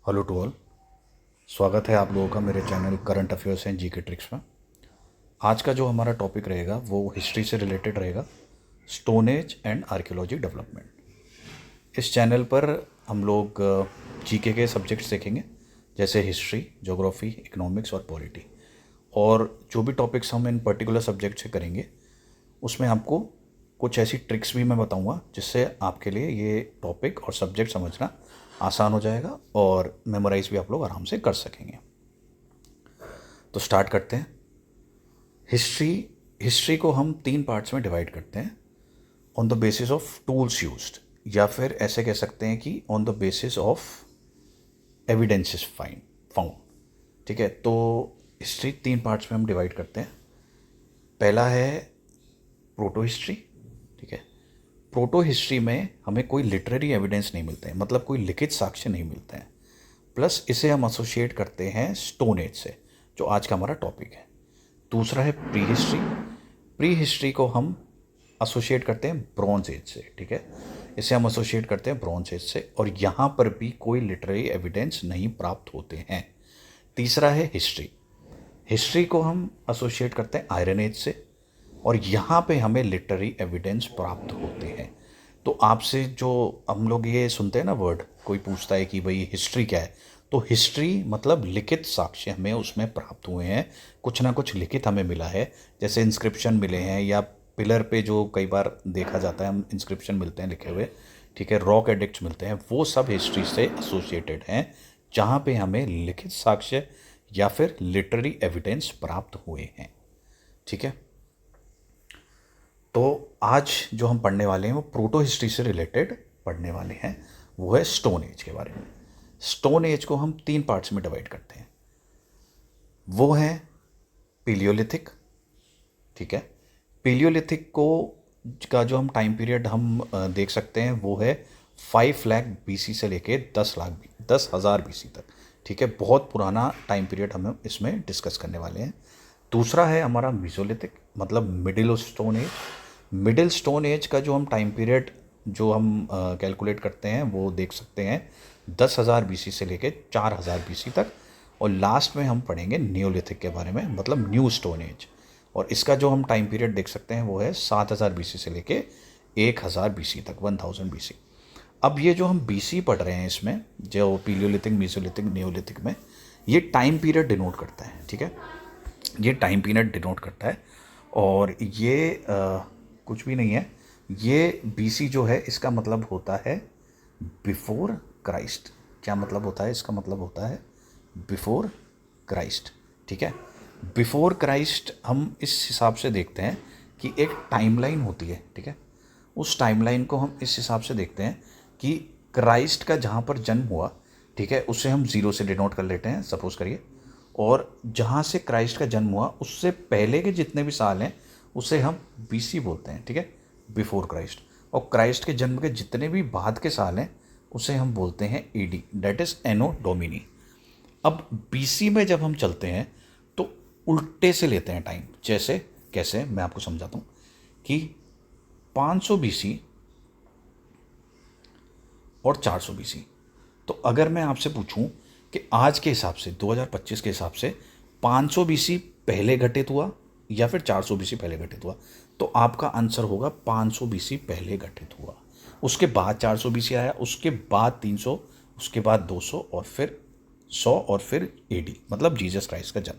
Hello to all. स्वागत है आप लोगों का मेरे channel current affairs and GK tricks में। आज का जो हमारा टॉपिक रहेगा वो हिस्ट्री से रिलेटेड रहेगा, stone age and archaeology development. इस चैनल पर हम लोग जीके के सब्जेक्ट्स देखेंगे, जैसे हिस्ट्री, ज्योग्राफी, इकोनॉमिक्स और पॉलिटी। और जो भी टॉपिक्स हम इन पर्टिकुलर सब्जेक्ट से करेंगे उसमें आपको कुछ ऐसी ट्रिक्स भी मैं बताऊंगा जिससे आपके लिए ये टॉपिक और सब्जेक्ट समझना आसान हो जाएगा और मेमोराइज भी आप लोग आराम से कर सकेंगे। तो स्टार्ट करते हैं। हिस्ट्री हिस्ट्री को हम 3 पार्ट्स में डिवाइड करते हैं, on the basis of tools used, या फिर ऐसे कह सकते हैं कि on the basis of evidences found. ठीक है, तो हिस्ट्री 3 पार्ट्स में हम डिवाइड करते हैं। पहला है प्रोटो हिस्ट्री। ठीक है, प्रोटो हिस्ट्री में हमें कोई लिटरेरी एविडेंस नहीं मिलते हैं, मतलब कोई लिखित साक्ष्य नहीं मिलते हैं। प्लस इसे हम एसोसिएट करते हैं स्टोन एज से, जो आज का हमारा टॉपिक है। दूसरा है प्री हिस्ट्री। प्री हिस्ट्री को हम एसोसिएट करते हैं ब्रॉन्ज एज से। ठीक है, इसे हम एसोसिएट करते हैं ब्रॉन्ज एज से, और यहाँ पर भी कोई लिटरेरी एविडेंस नहीं प्राप्त होते हैं। तीसरा है हिस्ट्री। हिस्ट्री को हम एसोसिएट करते हैं आयरन एज से, और यहाँ पे हमें लिटरेरी एविडेंस प्राप्त होते हैं। तो आपसे जो हम लोग ये सुनते हैं ना वर्ड, कोई पूछता है कि भाई हिस्ट्री क्या है, तो हिस्ट्री मतलब लिखित साक्ष्य हमें उसमें प्राप्त हुए हैं, कुछ ना कुछ लिखित हमें मिला है। जैसे इंस्क्रिप्शन मिले हैं, या पिलर पे जो कई बार देखा जाता है हम इंस्क्रिप्शन मिलते हैं लिखे हुए। ठीक है, रॉक एडिक्ट्स मिलते हैं, वो सब हिस्ट्री से एसोसिएटेड हैं, जहाँ पे हमें लिखित साक्ष्य या फिर लिटरेरी एविडेंस प्राप्त हुए हैं। ठीक है, तो आज जो हम पढ़ने वाले हैं वो प्रोटो हिस्ट्री से रिलेटेड पढ़ने वाले हैं, वो है स्टोन एज के बारे में। स्टोन एज को हम 3 पार्ट्स में डिवाइड करते हैं। वो है पीलियोलिथिक। ठीक है, पीलियोलिथिक को का जो हम टाइम पीरियड हम देख सकते हैं वो है 5 लाख बीसी से लेके 10,000 बीसी तक। ठीक है, बहुत पुराना टाइम पीरियड हम इसमें डिस्कस करने वाले हैं। दूसरा है हमारा मीसोलिथिक, मतलब middle stone age. Middle stone age का जो हम टाइम पीरियड जो हम कैलकुलेट करते हैं वो देख सकते हैं 10,000 बीसी से लेके 4,000 बीसी तक। और लास्ट में हम पढ़ेंगे न्यूलिथिक के बारे में, मतलब न्यू स्टोन एज, और इसका जो हम टाइम पीरियड देख सकते हैं वो है 7,000 बीसी से लेके 1,000 बीसी तक, 1000 बीसी। अब ये जो हम बीसी पढ़ रहे हैं इसमें, जो पीलियोलिथिक, मीसोलिथिक, न्यूलिथिक में, ये टाइम पीरियड डिनोट करता है। ठीक है, ये टाइम पीरियड डिनोट करता है, और ये कुछ भी नहीं है। ये बीसी जो है इसका मतलब होता है बिफोर क्राइस्ट। क्या मतलब होता है इसका? मतलब होता है बिफोर क्राइस्ट। ठीक है, बिफोर क्राइस्ट हम इस हिसाब से देखते हैं कि एक टाइमलाइन होती है। ठीक है, उस टाइमलाइन को हम इस हिसाब से देखते हैं कि क्राइस्ट का जहाँ पर जन्म हुआ, ठीक है, उसे हम 0 से डिनोट कर लेते हैं, सपोज करिए। और जहाँ से क्राइस्ट का जन्म हुआ उससे पहले के जितने भी साल हैं उसे हम बीसी बोलते हैं। ठीक है, बिफोर क्राइस्ट। और क्राइस्ट के जन्म के जितने भी बाद के साल हैं उसे हम बोलते हैं AD, date is anno domini. अब बीसी में जब हम चलते हैं तो उल्टे से लेते हैं टाइम। जैसे कैसे, मैं आपको समझाता हूँ कि 500 बीसी और 400 बीसी। तो अगर मैं आपसे पूछूं कि आज के हिसाब से, 2025 के हिसाब से 500 बीसी पहले घटित हुआ या फिर 400 बीसी पहले घटित हुआ, तो आपका आंसर होगा 500 बीसी पहले घटित हुआ, उसके बाद 400 बीसी आया, उसके बाद 300, उसके बाद 200, और फिर 100, और फिर एडी, मतलब जीसस क्राइस्ट का जन्म।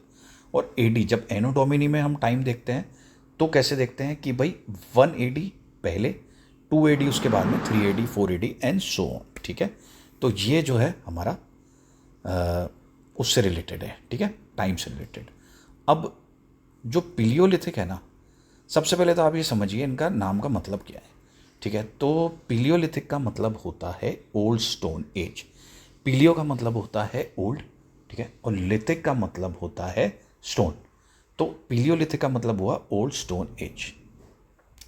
और एडी जब एनो डोमिनी में हम टाइम देखते हैं तो कैसे देखते हैं कि भाई 1 एडी पहले, 2 एडी उसके बाद में, 3 AD, 4 AD and so on. ठीक है, तो ये जो है हमारा उससे रिलेटेड है। ठीक है, टाइम से रिलेटेड। अब जो पिलियोलिथिक है ना, सबसे पहले तो आप ये समझिए इनका नाम का मतलब क्या है। ठीक है, तो पिलियोलिथिक का मतलब होता है ओल्ड स्टोन एज। पिलियो का मतलब होता है ओल्ड, ठीक है, और लिथिक का मतलब होता है स्टोन। तो पिलियोलिथिक का मतलब हुआ ओल्ड स्टोन एज।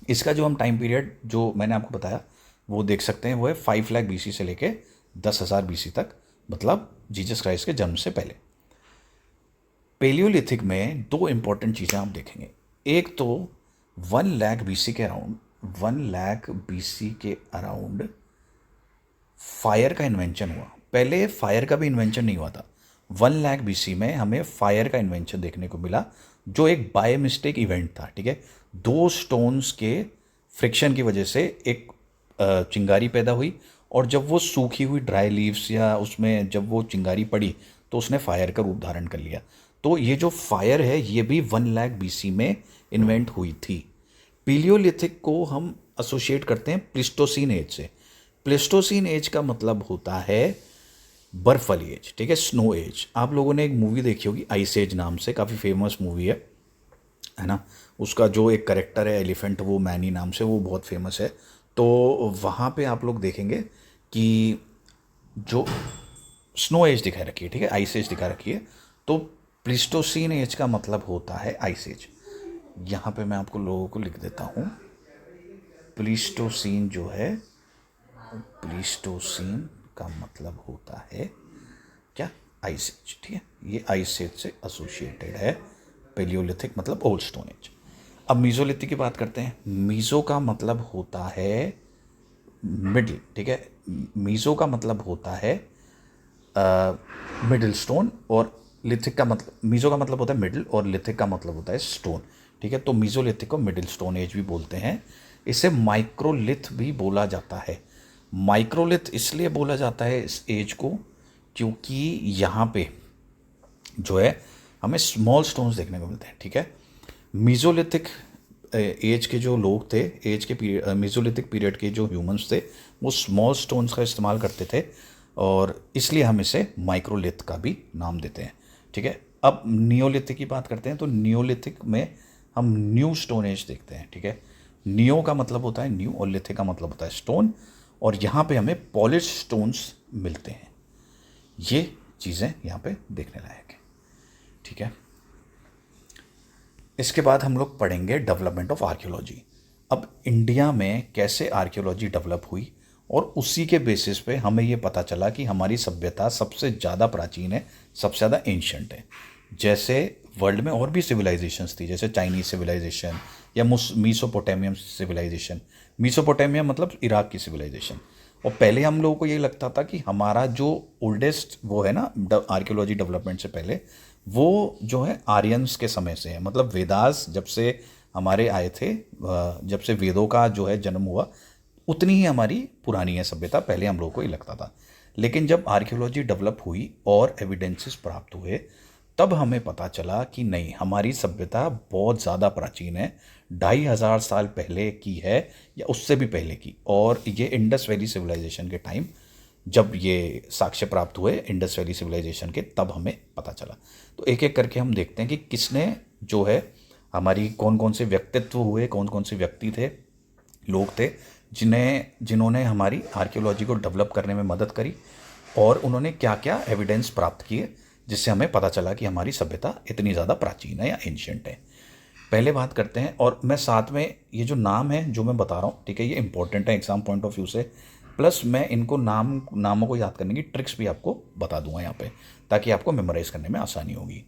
इसका जो हम टाइम पीरियड जो मैंने आपको बताया वो देख सकते हैं, वो है 5 लाख बीसी से लेके 10,000 बीसी तक, मतलब जीसस क्राइस्ट के जन्म से पहले। पेलियोलिथिक में 2 इंपॉर्टेंट चीज़ें आप देखेंगे। एक तो 1 लाख बीसी के अराउंड, 1 लाख बीसी के अराउंड फायर का इन्वेंशन हुआ। पहले फायर का भी इन्वेंशन नहीं हुआ था। 1 लाख BC में हमें फायर का इन्वेंशन देखने को मिला, जो एक बाय मिस्टेक इवेंट था, ठीक है। दो स्टोन्स के फ्रिक्शन की वजह से एक चिंगारी पैदा हुई, और जब वो सूखी हुई ड्राई लीव्स या उसमें जब वो चिंगारी पड़ी तो उसने फायर का रूप धारण कर लिया। तो ये जो फायर है ये भी 1 लाख BC में इन्वेंट हुई थी। पीलियोलिथिक को हम एसोसिएट करते हैं प्लिस्टोसीन एज से। प्लिस्टोसीन एज का मतलब होता है बर्फ वाली एज, ठीक है, स्नो एज। आप लोगों ने एक मूवी देखी होगी आइस एज नाम से, काफ़ी फेमस मूवी है ना। उसका जो एक करेक्टर है एलिफेंट, वो मैनी नाम से, वो बहुत फेमस है। तो वहाँ पे आप लोग देखेंगे कि जो स्नो एज दिखा रखी है, ठीक है, आइस एज दिखा रखी है। तो प्लिस्टोसीन एज का मतलब होता है आइस एज। यहाँ पे मैं आपको लोगों को लिख देता हूँ। प्लिस्टोसीन जो है, प्लिस्टोसीन का मतलब होता है क्या, आइस एज, ठीक है। ये आइस एज से एसोसिएटेड है। पेलियोलिथिक मतलब ओल्ड स्टोन एज। अब मीजोलिथिक की बात करते हैं। मीजो का मतलब होता है मिडिल, ठीक है। मीजो का मतलब होता है मिडिल स्टोन, और लिथिक का मतलब, मीजो का मतलब होता है मिडिल और लिथिक का मतलब होता है स्टोन, ठीक है। तो मीजोलिथिक को मिडिल स्टोन एज भी बोलते हैं। इसे माइक्रोलिथ भी बोला जाता है। माइक्रोलिथ इसलिए बोला जाता है इस एज को क्योंकि यहाँ पे जो है हमें स्मॉल स्टोन्स देखने को मिलते हैं, ठीक है। मीजोलिथिक एज के जो लोग थे, एज के पीरियड, मीजोलिथिक पीरियड के जो ह्यूमंस थे, वो स्मॉल स्टोन्स का इस्तेमाल करते थे, और इसलिए हम इसे माइक्रोलिथ का भी नाम देते हैं, ठीक है। अब नियोलिथिक की बात करते हैं। तो नियोलिथिक में हम न्यू स्टोन एज देखते हैं, ठीक है। नियो का मतलब होता है न्यू और लिथिक का मतलब होता है स्टोन, और यहाँ पे हमें पॉलिश स्टोन्स मिलते हैं। ये चीज़ें यहाँ पे देखने लायक है, ठीक है। इसके बाद हम लोग पढ़ेंगे डेवलपमेंट ऑफ आर्कियोलॉजी। अब इंडिया में कैसे आर्कियोलॉजी डेवलप हुई, और उसी के बेसिस पे हमें ये पता चला कि हमारी सभ्यता सबसे ज़्यादा प्राचीन है, सबसे ज़्यादा एंशंट है। जैसे वर्ल्ड में और भी सिविलाइजेशंस थी, जैसे चाइनीज सिविलाइजेशन या मीसोपोटामियम सिविलाइजेशन। मीसोपोटामिया मतलब इराक की सिविलाइजेशन। और पहले हम लोगों को ये लगता था कि हमारा जो ओल्डेस्ट वो है ना आर्कियोलॉजी डेवलपमेंट से पहले, वो जो है आर्यंस के समय से है। मतलब वेदास जब से हमारे आए थे, जब से वेदों का जो है जन्म हुआ, उतनी ही हमारी पुरानी है सभ्यता, पहले हम लोगों को ही लगता था। लेकिन जब आर्कियोलॉजी डेवलप हुई और एविडेंसेस प्राप्त हुए, तब हमें पता चला कि नहीं, हमारी सभ्यता बहुत ज़्यादा प्राचीन है, 2500 साल पहले की है या उससे भी पहले की। और ये इंडस वैली सिविलाइजेशन के टाइम जब ये साक्ष्य प्राप्त हुए इंडस वैली सिविलाइजेशन के, तब हमें पता चला। तो एक एक करके हम देखते हैं कि किसने जो है हमारी, कौन कौन से व्यक्तित्व हुए, कौन कौन से व्यक्ति थे, लोग थे जिन्होंने हमारी आर्कियोलॉजी को डेवलप करने में मदद करी, और उन्होंने क्या क्या एविडेंस प्राप्त किए जिससे हमें पता चला कि हमारी सभ्यता इतनी ज़्यादा प्राचीन है या एंशियंट है। पहले बात करते हैं, और मैं साथ में ये जो नाम है जो मैं बता रहा हूँ, ठीक है, ये इंपॉर्टेंट है एग्जाम पॉइंट ऑफ व्यू से, प्लस मैं इनको नामों को याद करने की ट्रिक्स भी आपको बता दूंगा यहाँ पे, ताकि आपको मेमोराइज करने में आसानी होगी।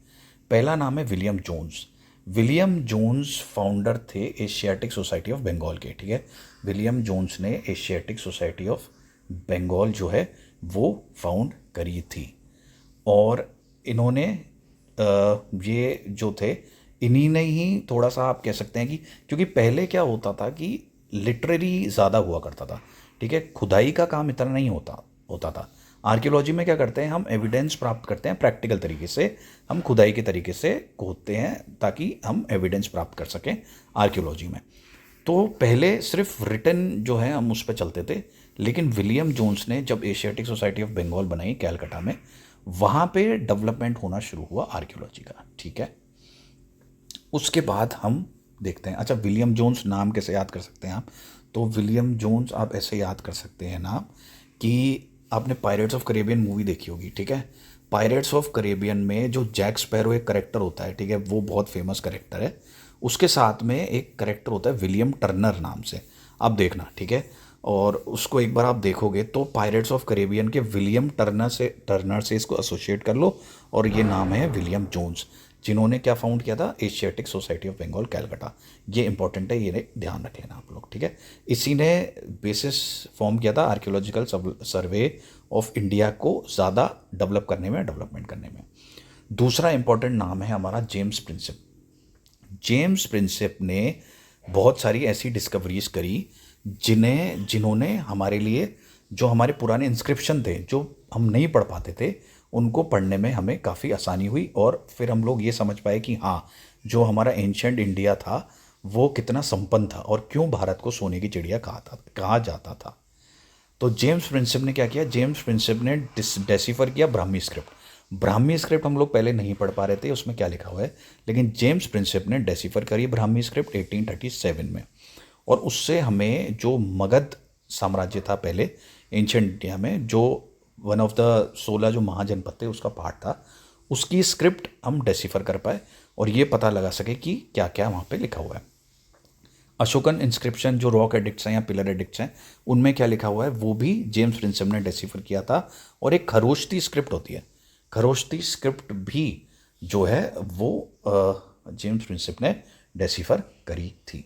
पहला नाम है William Jones. William Jones founder थे एशियाटिक सोसाइटी ऑफ बंगाल के, ठीक है। विलियम जोन्स ने एशियाटिक सोसाइटी ऑफ बंगाल जो है वो फाउंड करी थी। और इन्होंने ये जो थे, इन्हीं ने ही थोड़ा सा आप कह सकते हैं कि, क्योंकि पहले क्या होता था कि लिटरेरी ज़्यादा हुआ करता था, ठीक है, खुदाई का काम इतना नहीं होता होता था। आर्कियोलॉजी में क्या करते हैं, हम एविडेंस प्राप्त करते हैं प्रैक्टिकल तरीके से, हम खुदाई के तरीके से खोदते हैं ताकि हम एविडेंस प्राप्त कर सकें आर्कियोलॉजी में। तो पहले सिर्फ रिटन जो है हम उस पर चलते थे, लेकिन विलियम जोन्स ने जब एशियाटिक सोसाइटी ऑफ बंगाल बनाई कैलकाटा में, वहाँ पे डेवलपमेंट होना शुरू हुआ आर्कियोलॉजी का, ठीक है। उसके बाद हम देखते हैं, अच्छा विलियम जोन्स नाम कैसे याद कर सकते हैं आप, तो विलियम जोन्स आप ऐसे याद कर सकते हैं नाम कि आपने पायरेट्स ऑफ करेबियन मूवी देखी होगी, ठीक है। पायरेट्स ऑफ करेबियन में जो जैक स्पैरो एक करेक्टर होता है, ठीक है, वो बहुत फेमस करेक्टर है। उसके साथ में एक करेक्टर होता है विलियम टर्नर नाम से, आप देखना, ठीक है। और उसको एक बार आप देखोगे तो पायरेट्स ऑफ करेबियन के विलियम टर्नर से इसको एसोसिएट कर लो, और ये नाम है विलियम जोन्स। जिन्होंने क्या फाउंड किया था, Asiatic Society of Bengal Calcutta. ये इंपॉर्टेंट है, ये ध्यान रख लेना आप लोग, ठीक है। इसी ने बेसिस फॉर्म किया था आर्कियोलॉजिकल सर्वे ऑफ इंडिया को ज़्यादा डेवलप करने में, डेवलपमेंट करने में। दूसरा इंपॉर्टेंट नाम है हमारा जेम्स प्रिंसेप। जेम्स प्रिंसेप ने बहुत सारी ऐसी डिस्कवरीज करी जिन्होंने हमारे लिए, जो हमारे पुराने इंस्क्रिप्शन थे जो हम नहीं पढ़ पाते थे, उनको पढ़ने में हमें काफ़ी आसानी हुई, और फिर हम लोग ये समझ पाए कि हाँ, जो हमारा एंशंट इंडिया था वो कितना संपन्न था और क्यों भारत को सोने की चिड़िया कहा जाता था। तो जेम्स प्रिंसेप ने क्या किया, जेम्स प्रिंसेप ने डेसिफर किया ब्राह्मी स्क्रिप्ट। ब्राह्मी स्क्रिप्ट हम लोग पहले नहीं पढ़ पा रहे थे उसमें क्या लिखा हुआ है, लेकिन जेम्स प्रिंसेप ने डेसिफर करी ब्राह्मी स्क्रिप्ट 1837 में। और उससे हमें जो मगध साम्राज्य था पहले एंशिएंट इंडिया में, जो वन ऑफ द 16 जो महाजनपद थे उसका पार्ट था, उसकी स्क्रिप्ट हम डेसिफर कर पाए और ये पता लगा सके कि क्या क्या वहाँ पे लिखा हुआ है। अशोकन इंस्क्रिप्शन जो रॉक एडिक्ट्स हैं या पिलर एडिक्ट्स हैं, उनमें क्या लिखा हुआ है वो भी जेम्स प्रिंसेप ने डेसिफर किया था। और एक खरोष्टी स्क्रिप्ट होती है, खरोष्टी स्क्रिप्ट भी जो है वो जेम्स प्रिंसेप ने डेसिफर करी थी।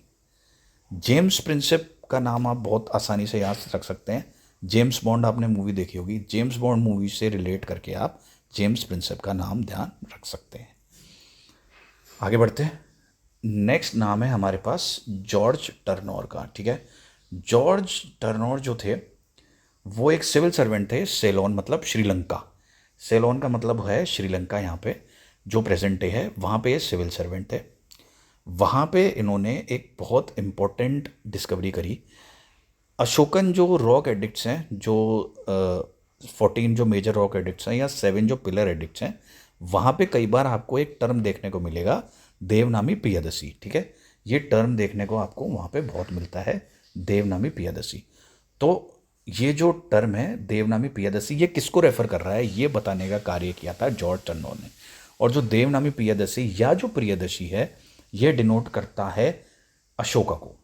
जेम्स प्रिंसेप का नाम आप बहुत आसानी से याद रख सकते हैं। जेम्स बॉन्ड आपने मूवी देखी होगी, जेम्स बॉन्ड मूवी से रिलेट करके आप जेम्स प्रिंसेप का नाम ध्यान रख सकते हैं। आगे बढ़ते हैं। नेक्स्ट नाम है हमारे पास जॉर्ज टर्नौर का, ठीक है। जॉर्ज टर्नौर जो थे वो एक सिविल सर्वेंट थे, सेलोन मतलब श्रीलंका, सेलोन का मतलब है श्रीलंका, यहाँ पे जो प्रेजेंट डे है वहाँ पे सिविल सर्वेंट थे। वहाँ पे इन्होंने एक बहुत इम्पोर्टेंट डिस्कवरी करी। अशोकन जो रॉक एडिक्ट्स हैं, जो 14 जो मेजर रॉक एडिक्ट्स हैं या 7 जो पिलर एडिक्ट्स हैं, वहाँ पे कई बार आपको एक टर्म देखने को मिलेगा, देवनामी पियादसी, ठीक है। ये टर्म देखने को आपको वहाँ पे बहुत मिलता है, देवनामी पियादसी। तो ये जो टर्म है देवनामी पियादसी, ये किसको रेफर कर रहा है ये बताने का कार्य किया था जॉर्ज टर्नौर ने। और जो देवनामी पियादसी या जो प्रियदर्शी है, ये डिनोट करता है अशोका को,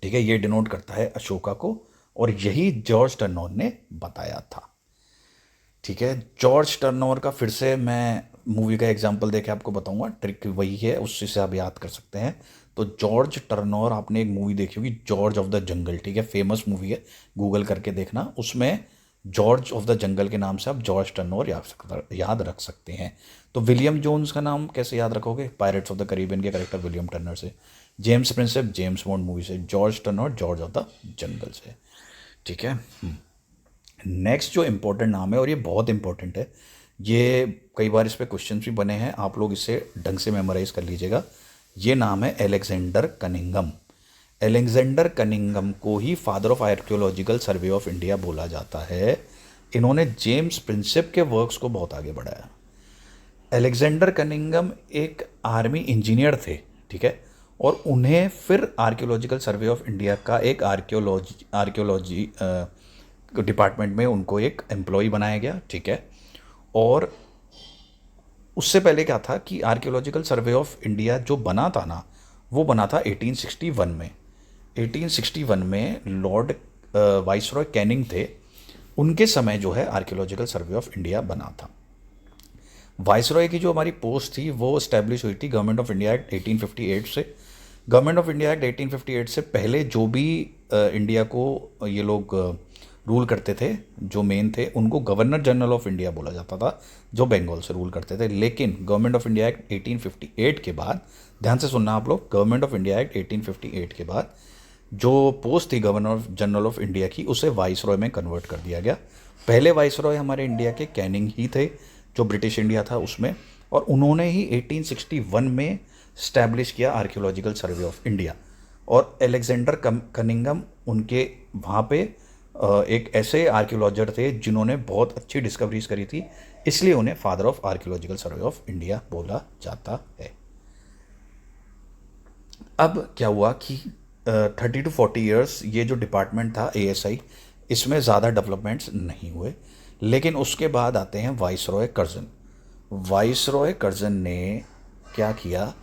ठीक है, ये डिनोट करता है अशोका को, और यही जॉर्ज टर्नौर ने बताया था, ठीक है। जॉर्ज टर्नौर का फिर से मैं मूवी का एग्जांपल देके आपको बताऊंगा, ट्रिक वही है, उससे से आप याद कर सकते हैं। तो जॉर्ज टर्नौर, आपने एक मूवी देखी होगी जॉर्ज ऑफ द जंगल, ठीक है, फेमस मूवी है, गूगल करके देखना, उसमें जॉर्ज ऑफ द जंगल के नाम से आप जॉर्ज टर्नौर याद रख सकते हैं। तो विलियम जोन्स का नाम कैसे याद रखोगे, पायरेट्स ऑफ द कैरिबियन के कैरेक्टर विलियम टर्नर से। James Prinsep James Bond movie से। George Turnour George of the jungle से, ठीक है। नेक्स्ट जो इम्पोर्टेंट नाम है, और ये बहुत इंपॉर्टेंट है, ये कई बार इस पे क्वेश्चन भी बने हैं, आप लोग इसे ढंग से मेमोराइज कर लीजिएगा। ये नाम है एलेक्जेंडर कनिंघम। एलेक्जेंडर कनिंघम को ही father of archaeological survey of India बोला जाता है। इन्होंने जेम्स प्रिंसेप के वर्क्स को बहुत आगे बढ़ाया। एलेक्जेंडर कनिंघम एक आर्मी इंजीनियर थे, ठीक है, और उन्हें फिर आर्कियोलॉजिकल सर्वे ऑफ इंडिया का एक आर्कियोलॉजी डिपार्टमेंट में उनको एक एम्प्लॉय बनाया गया, ठीक है। और उससे पहले क्या था कि आर्कियोलॉजिकल सर्वे ऑफ इंडिया जो बना था ना, वो बना था 1861 में। 1861 में लॉर्ड वाइसरॉय कैनिंग थे, उनके समय जो है आर्कियोलॉजिकल सर्वे ऑफ इंडिया बना था। वाइसरॉय की जो हमारी पोस्ट थी वो इस्टेब्लिश हुई थी गवर्नमेंट ऑफ इंडिया एक्ट 1858 से। गवर्नमेंट ऑफ इंडिया एक्ट 1858 से पहले जो भी इंडिया को ये लोग रूल करते थे, जो मेन थे, उनको गवर्नर जनरल ऑफ इंडिया बोला जाता था, जो बंगाल से रूल करते थे। लेकिन गवर्नमेंट ऑफ इंडिया एक्ट 1858 के बाद, ध्यान से सुनना आप लोग, गवर्नमेंट ऑफ इंडिया एक्ट 1858 के बाद जो पोस्ट थी गवर्नर जनरल ऑफ इंडिया की, उसे वाइसरॉय में कन्वर्ट कर दिया गया। पहले वाइसरॉय हमारे इंडिया के कैनिंग ही थे, जो ब्रिटिश इंडिया था उसमें, और उन्होंने ही 1861 में स्टैब्लिश किया आर्कियोलॉजिकल सर्वे ऑफ इंडिया। और एलेक्जेंडर कनिंघम उनके वहाँ पे एक ऐसे आर्कियोलॉजर थे जिन्होंने बहुत अच्छी डिस्कवरीज करी थी, इसलिए उन्हें father of archaeological survey of India बोला जाता है। अब क्या हुआ कि 30 to 40 ईयर्स ये जो डिपार्टमेंट था ASI, इसमें ज़्यादा डेवलपमेंट्स नहीं हुए। लेकिन उसके बाद आते हैं वाइसरॉय कर्जन। वाइसरॉय कर्जन ने क्या किया,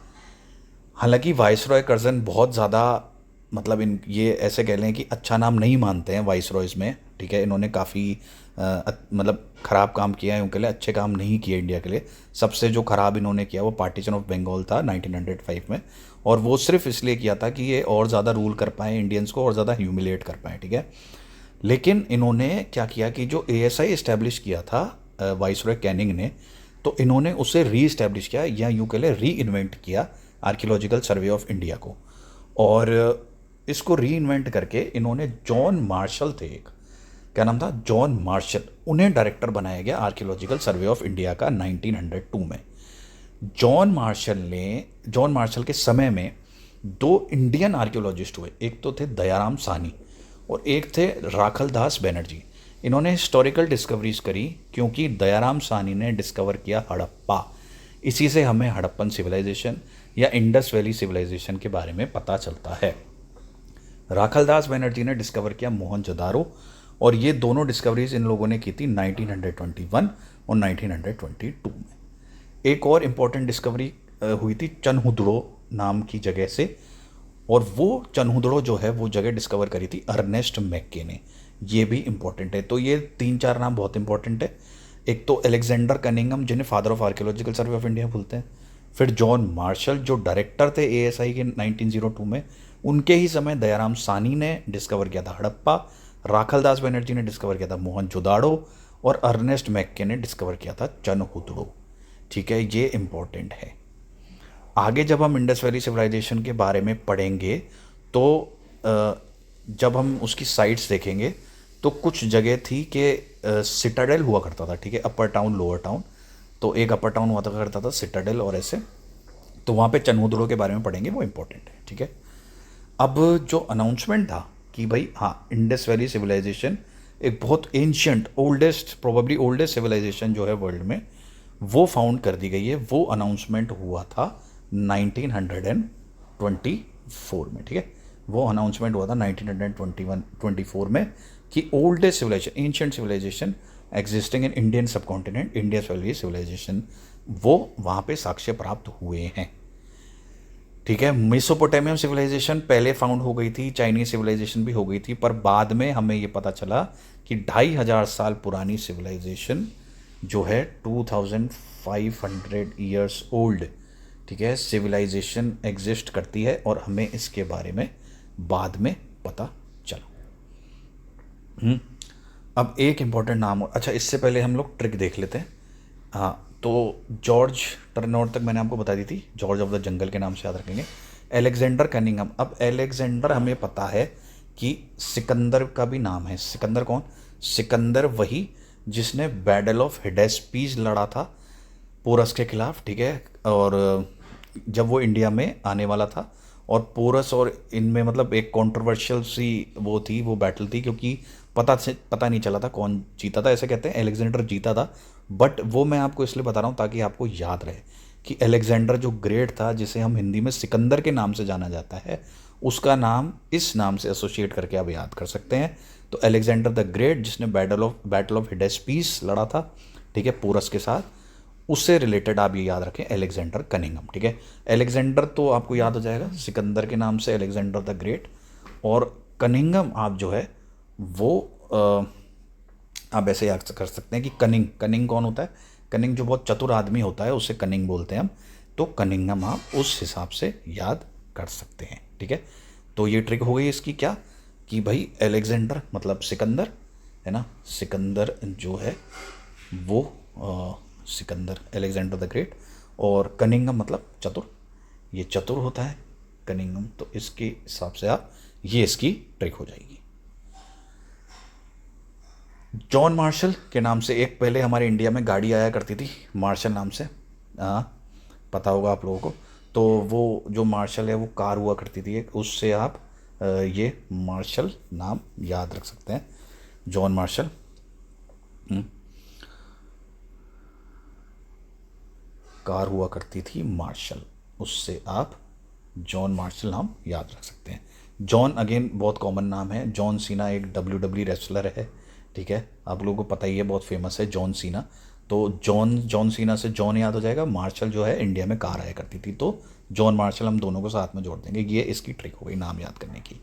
हालांकि वाइसरॉय कर्जन बहुत ज़्यादा मतलब इन ये ऐसे कह लें कि अच्छा नाम नहीं मानते हैं वाइसरॉयज़ में, ठीक है। इन्होंने काफ़ी मतलब ख़राब काम किया है उनके लिए, अच्छे काम नहीं किए इंडिया के लिए। सबसे जो ख़राब इन्होंने किया वो पार्टीशन ऑफ बंगाल था 1905 में, और वो सिर्फ इसलिए किया था कि ये और ज़्यादा रूल कर पाएँ इंडियंस को, और ज़्यादा ह्यूमिलेट कर पाएँ, ठीक है। लेकिन इन्होंने क्या किया कि जो एएसआई इस्टेब्लिश किया था वाइसरॉय कैनिंग ने, तो इन्होंने उसे री इस्टेब्लिश किया, या यूँ कह लें री इन्वेंट किया आर्कियोलॉजिकल सर्वे ऑफ इंडिया को। और इसको री इन्वेंट करके इन्होंने जॉन मार्शल थे एक, क्या नाम था, जॉन मार्शल, उन्हें डायरेक्टर बनाया गया आर्कियोलॉजिकल सर्वे ऑफ इंडिया का 1902 में। जॉन मार्शल के समय में दो इंडियन आर्कियोलॉजिस्ट हुए, एक तो थे दयाराम साहनी और एक थे राखल दास बनर्जी। इन्होंने हिस्टोरिकल डिस्कवरीज करी क्योंकि दयाराम साहनी ने डिस्कवर किया हड़प्पा। इसी से हमें हड़प्पन सिविलाइजेशन या इंडस वैली सिविलाइजेशन के बारे में पता चलता है। राखल दास बनर्जी ने डिस्कवर किया मोहनजोदारो, और ये दोनों डिस्कवरीज इन लोगों ने की थी 1921 और 1922 में। एक और इम्पॉर्टेंट डिस्कवरी हुई थी चनहुदड़ो नाम की जगह से, और वो चनहुदड़ो जो है वो जगह डिस्कवर करी थी अर्नेस्ट मैक्के ने। ये भी इम्पॉर्टेंट है। तो ये 3-4 नाम बहुत इंपॉर्टेंट है। एक तो एलेक्जेंडर कनिंघम, जिन्हें father of archaeological survey of India बोलते हैं। फिर जॉन मार्शल जो डायरेक्टर थे एएसआई के 1902 में, उनके ही समय दयाराम सानी ने डिस्कवर किया था हड़प्पा, राखल दास बनर्जी ने डिस्कवर किया था मोहनजोदाड़ो, और अर्नेस्ट मैक्के ने डिस्कवर किया था चनहुदड़ो, ठीक है। ये इम्पोर्टेंट है। आगे जब हम इंडस वैली सिविलाइजेशन के बारे में पढ़ेंगे तो जब हम उसकी साइट्स देखेंगे तो कुछ जगह थी कि सिटाडेल हुआ करता था, ठीक है, अपर टाउन लोअर टाउन। तो एक अपर टाउन हुआ करता था सिटाडेल और ऐसे, तो वहाँ पे चनहुदड़ो के बारे में पढ़ेंगे, वो इम्पोर्टेंट है, ठीक है। अब जो अनाउंसमेंट था कि भाई हाँ, इंडस वैली सिविलाइजेशन एक बहुत ancient, oldest, probably oldest civilisation जो है वर्ल्ड में, वो फाउंड कर दी गई है, वो अनाउंसमेंट हुआ था 1924 में, ठीक है। वो अनाउंसमेंट हुआ था 1924 में कि oldest civilisation, ancient civilisation existing in Indian subcontinent, Indus valley civilisation, वो वहाँ पे साक्ष्य प्राप्त हुए हैं, ठीक है। मेसोपोटामियम सिविलाइजेशन पहले फाउंड हो गई थी, चाइनीज सिविलाइजेशन भी हो गई थी, पर बाद में हमें ये पता चला कि 2500 साल पुरानी सिविलाइजेशन जो है 2500 ईयर्स ओल्ड, ठीक है, सिविलाइजेशन एग्जिस्ट करती है, और हमें इसके बारे में बाद में पता चला। अब एक इम्पॉर्टेंट नाम, अच्छा इससे पहले हम लोग ट्रिक देख लेते हैं। हाँ, तो जॉर्ज टर्नर तक मैंने आपको बता दी थी, जॉर्ज ऑफ द जंगल के नाम से याद रखेंगे। एलेक्जेंडर कनिंघम, अब एलेक्जेंडर हमें पता है कि सिकंदर का भी नाम है। सिकंदर कौन? सिकंदर वही जिसने बैटल ऑफ हिडेस्पीस लड़ा था पोरस के खिलाफ, ठीक है। और जब वो इंडिया में आने वाला था, और पोरस और इनमें मतलब एक कंट्रोवर्शियल सी वो थी, वो बैटल थी, क्योंकि पता नहीं चला था कौन जीता था। ऐसे कहते हैं एलेक्जेंडर जीता था, बट वो मैं आपको इसलिए बता रहा हूँ ताकि आपको याद रहे कि एलेक्जेंडर जो ग्रेट था, जिसे हम हिंदी में सिकंदर के नाम से जाना जाता है, उसका नाम इस नाम से एसोसिएट करके आप याद कर सकते हैं। तो एलेक्जेंडर द ग्रेट, जिसने बैटल ऑफ हिडेस्पीस लड़ा था, ठीक है, पोरस के साथ, उससे रिलेटेड आप ये याद रखें एलेक्जेंडर कनिंघम, ठीक है। एलेक्जेंडर तो आपको याद हो जाएगा सिकंदर के नाम से, एलेक्जेंडर द ग्रेट, और कनिंघम आप जो है वो आप ऐसे याद कर सकते हैं कि कनिंग कौन होता है? कनिंग जो बहुत चतुर आदमी होता है उसे कनिंग बोलते हैं हम। तो कनिंघम आप उस हिसाब से याद कर सकते हैं, ठीक है। तो ये ट्रिक हो गई इसकी क्या, कि भाई एलेक्जेंडर मतलब सिकंदर है ना, सिकंदर जो है वो सिकंदर, एलेक्जेंडर द ग्रेट, और कनिंघम मतलब चतुर, ये चतुर होता है कनिंघम। तो इसके हिसाब से आप, ये इसकी ट्रिक हो जाएगी। जॉन मार्शल के नाम से एक पहले हमारे इंडिया में गाड़ी आया करती थी मार्शल नाम से, हाँ पता होगा आप लोगों को। तो वो जो मार्शल है वो कार हुआ करती थी एक, उससे आप ये मार्शल नाम याद रख सकते हैं, जॉन मार्शल। कार हुआ करती थी मार्शल, उससे आप जॉन मार्शल नाम याद रख सकते हैं। जॉन अगेन बहुत कॉमन नाम है। जॉन सीना एक WWE रेसलर है, ठीक है, आप लोगों को पता ही है, बहुत फेमस है जॉन सीना। तो जॉन सीना से जॉन याद हो जाएगा, मार्शल जो है इंडिया में कार आया करती थी, तो जॉन मार्शल हम दोनों को साथ में जोड़ देंगे। ये इसकी ट्रिक हो गई नाम याद करने की।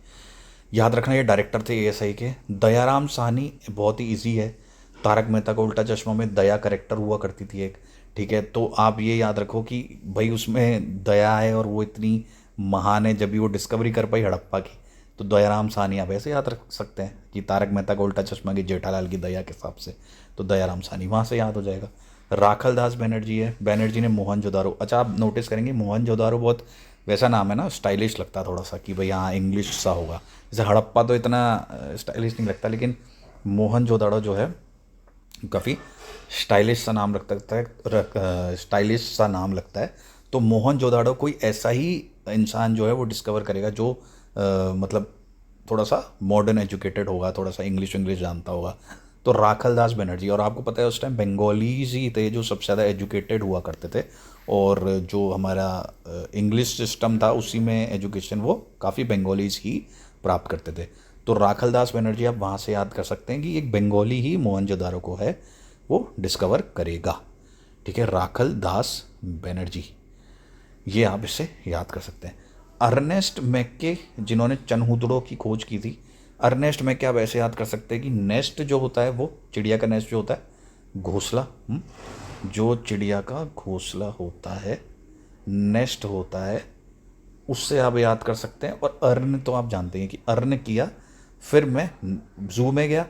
याद रखना ये डायरेक्टर थे एएसआई के। दयाराम साहनी बहुत ही इजी है। तारक मेहता का उल्टा चश्मा में दया करेक्टर हुआ करती थी एक, ठीक है। तो आप ये याद रखो कि भाई उसमें दया है और वो इतनी महान है, जब भी वो डिस्कवरी कर पाई हड़प्पा की। तो दयाराम साहनी आप ऐसे याद रख सकते हैं कि तारक मेहता का उल्टा चश्मा की जेठालाल की दया के हिसाब से, तो दयाराम साहनी वहाँ से याद हो जाएगा। राखल दास बनर्जी है, बनर्जी ने मोहनजोदारो। अच्छा आप नोटिस करेंगे मोहनजोदारो बहुत वैसा नाम है ना, स्टाइलिश लगता है थोड़ा सा कि भाई हाँ इंग्लिश सा होगा। जैसे हड़प्पा तो इतना स्टाइलिश नहीं लगता, लेकिन मोहनजोदाड़ो जो है काफ़ी स्टाइलिश सा नाम स्टाइलिश सा नाम लगता है। तो मोहनजोदाड़ो कोई ऐसा ही इंसान जो है वो डिस्कवर करेगा जो मतलब थोड़ा सा मॉडर्न एजुकेटेड होगा, थोड़ा सा इंग्लिश इंग्लिश जानता होगा। तो राखल दास बनर्जी, और आपको पता है उस टाइम बंगालीज ही थे जो सबसे ज़्यादा एजुकेटेड हुआ करते थे, और जो हमारा इंग्लिश सिस्टम था उसी में एजुकेशन वो काफ़ी बंगालीज ही प्राप्त करते थे। तो राखल दास बनर्जी आप वहाँ से याद कर सकते हैं कि एक बंगाली ही मोहनजोदारो को है वो डिस्कवर करेगा, ठीक है। राखल दास बनर्जी, ये आप इसे याद कर सकते हैं। अर्नेस्ट मैक्के जिन्होंने चनहुदड़ों की खोज की थी, अर्नेस्ट मैक्के आप ऐसे याद कर सकते हैं कि नेस्ट जो होता है वो चिड़िया का नेस्ट जो होता है, घोंसला, जो चिड़िया का घोंसला होता है, नेस्ट होता है, उससे आप याद कर सकते हैं। और अर्न तो आप जानते हैं कि अर्न किया, फिर मैं जू में गया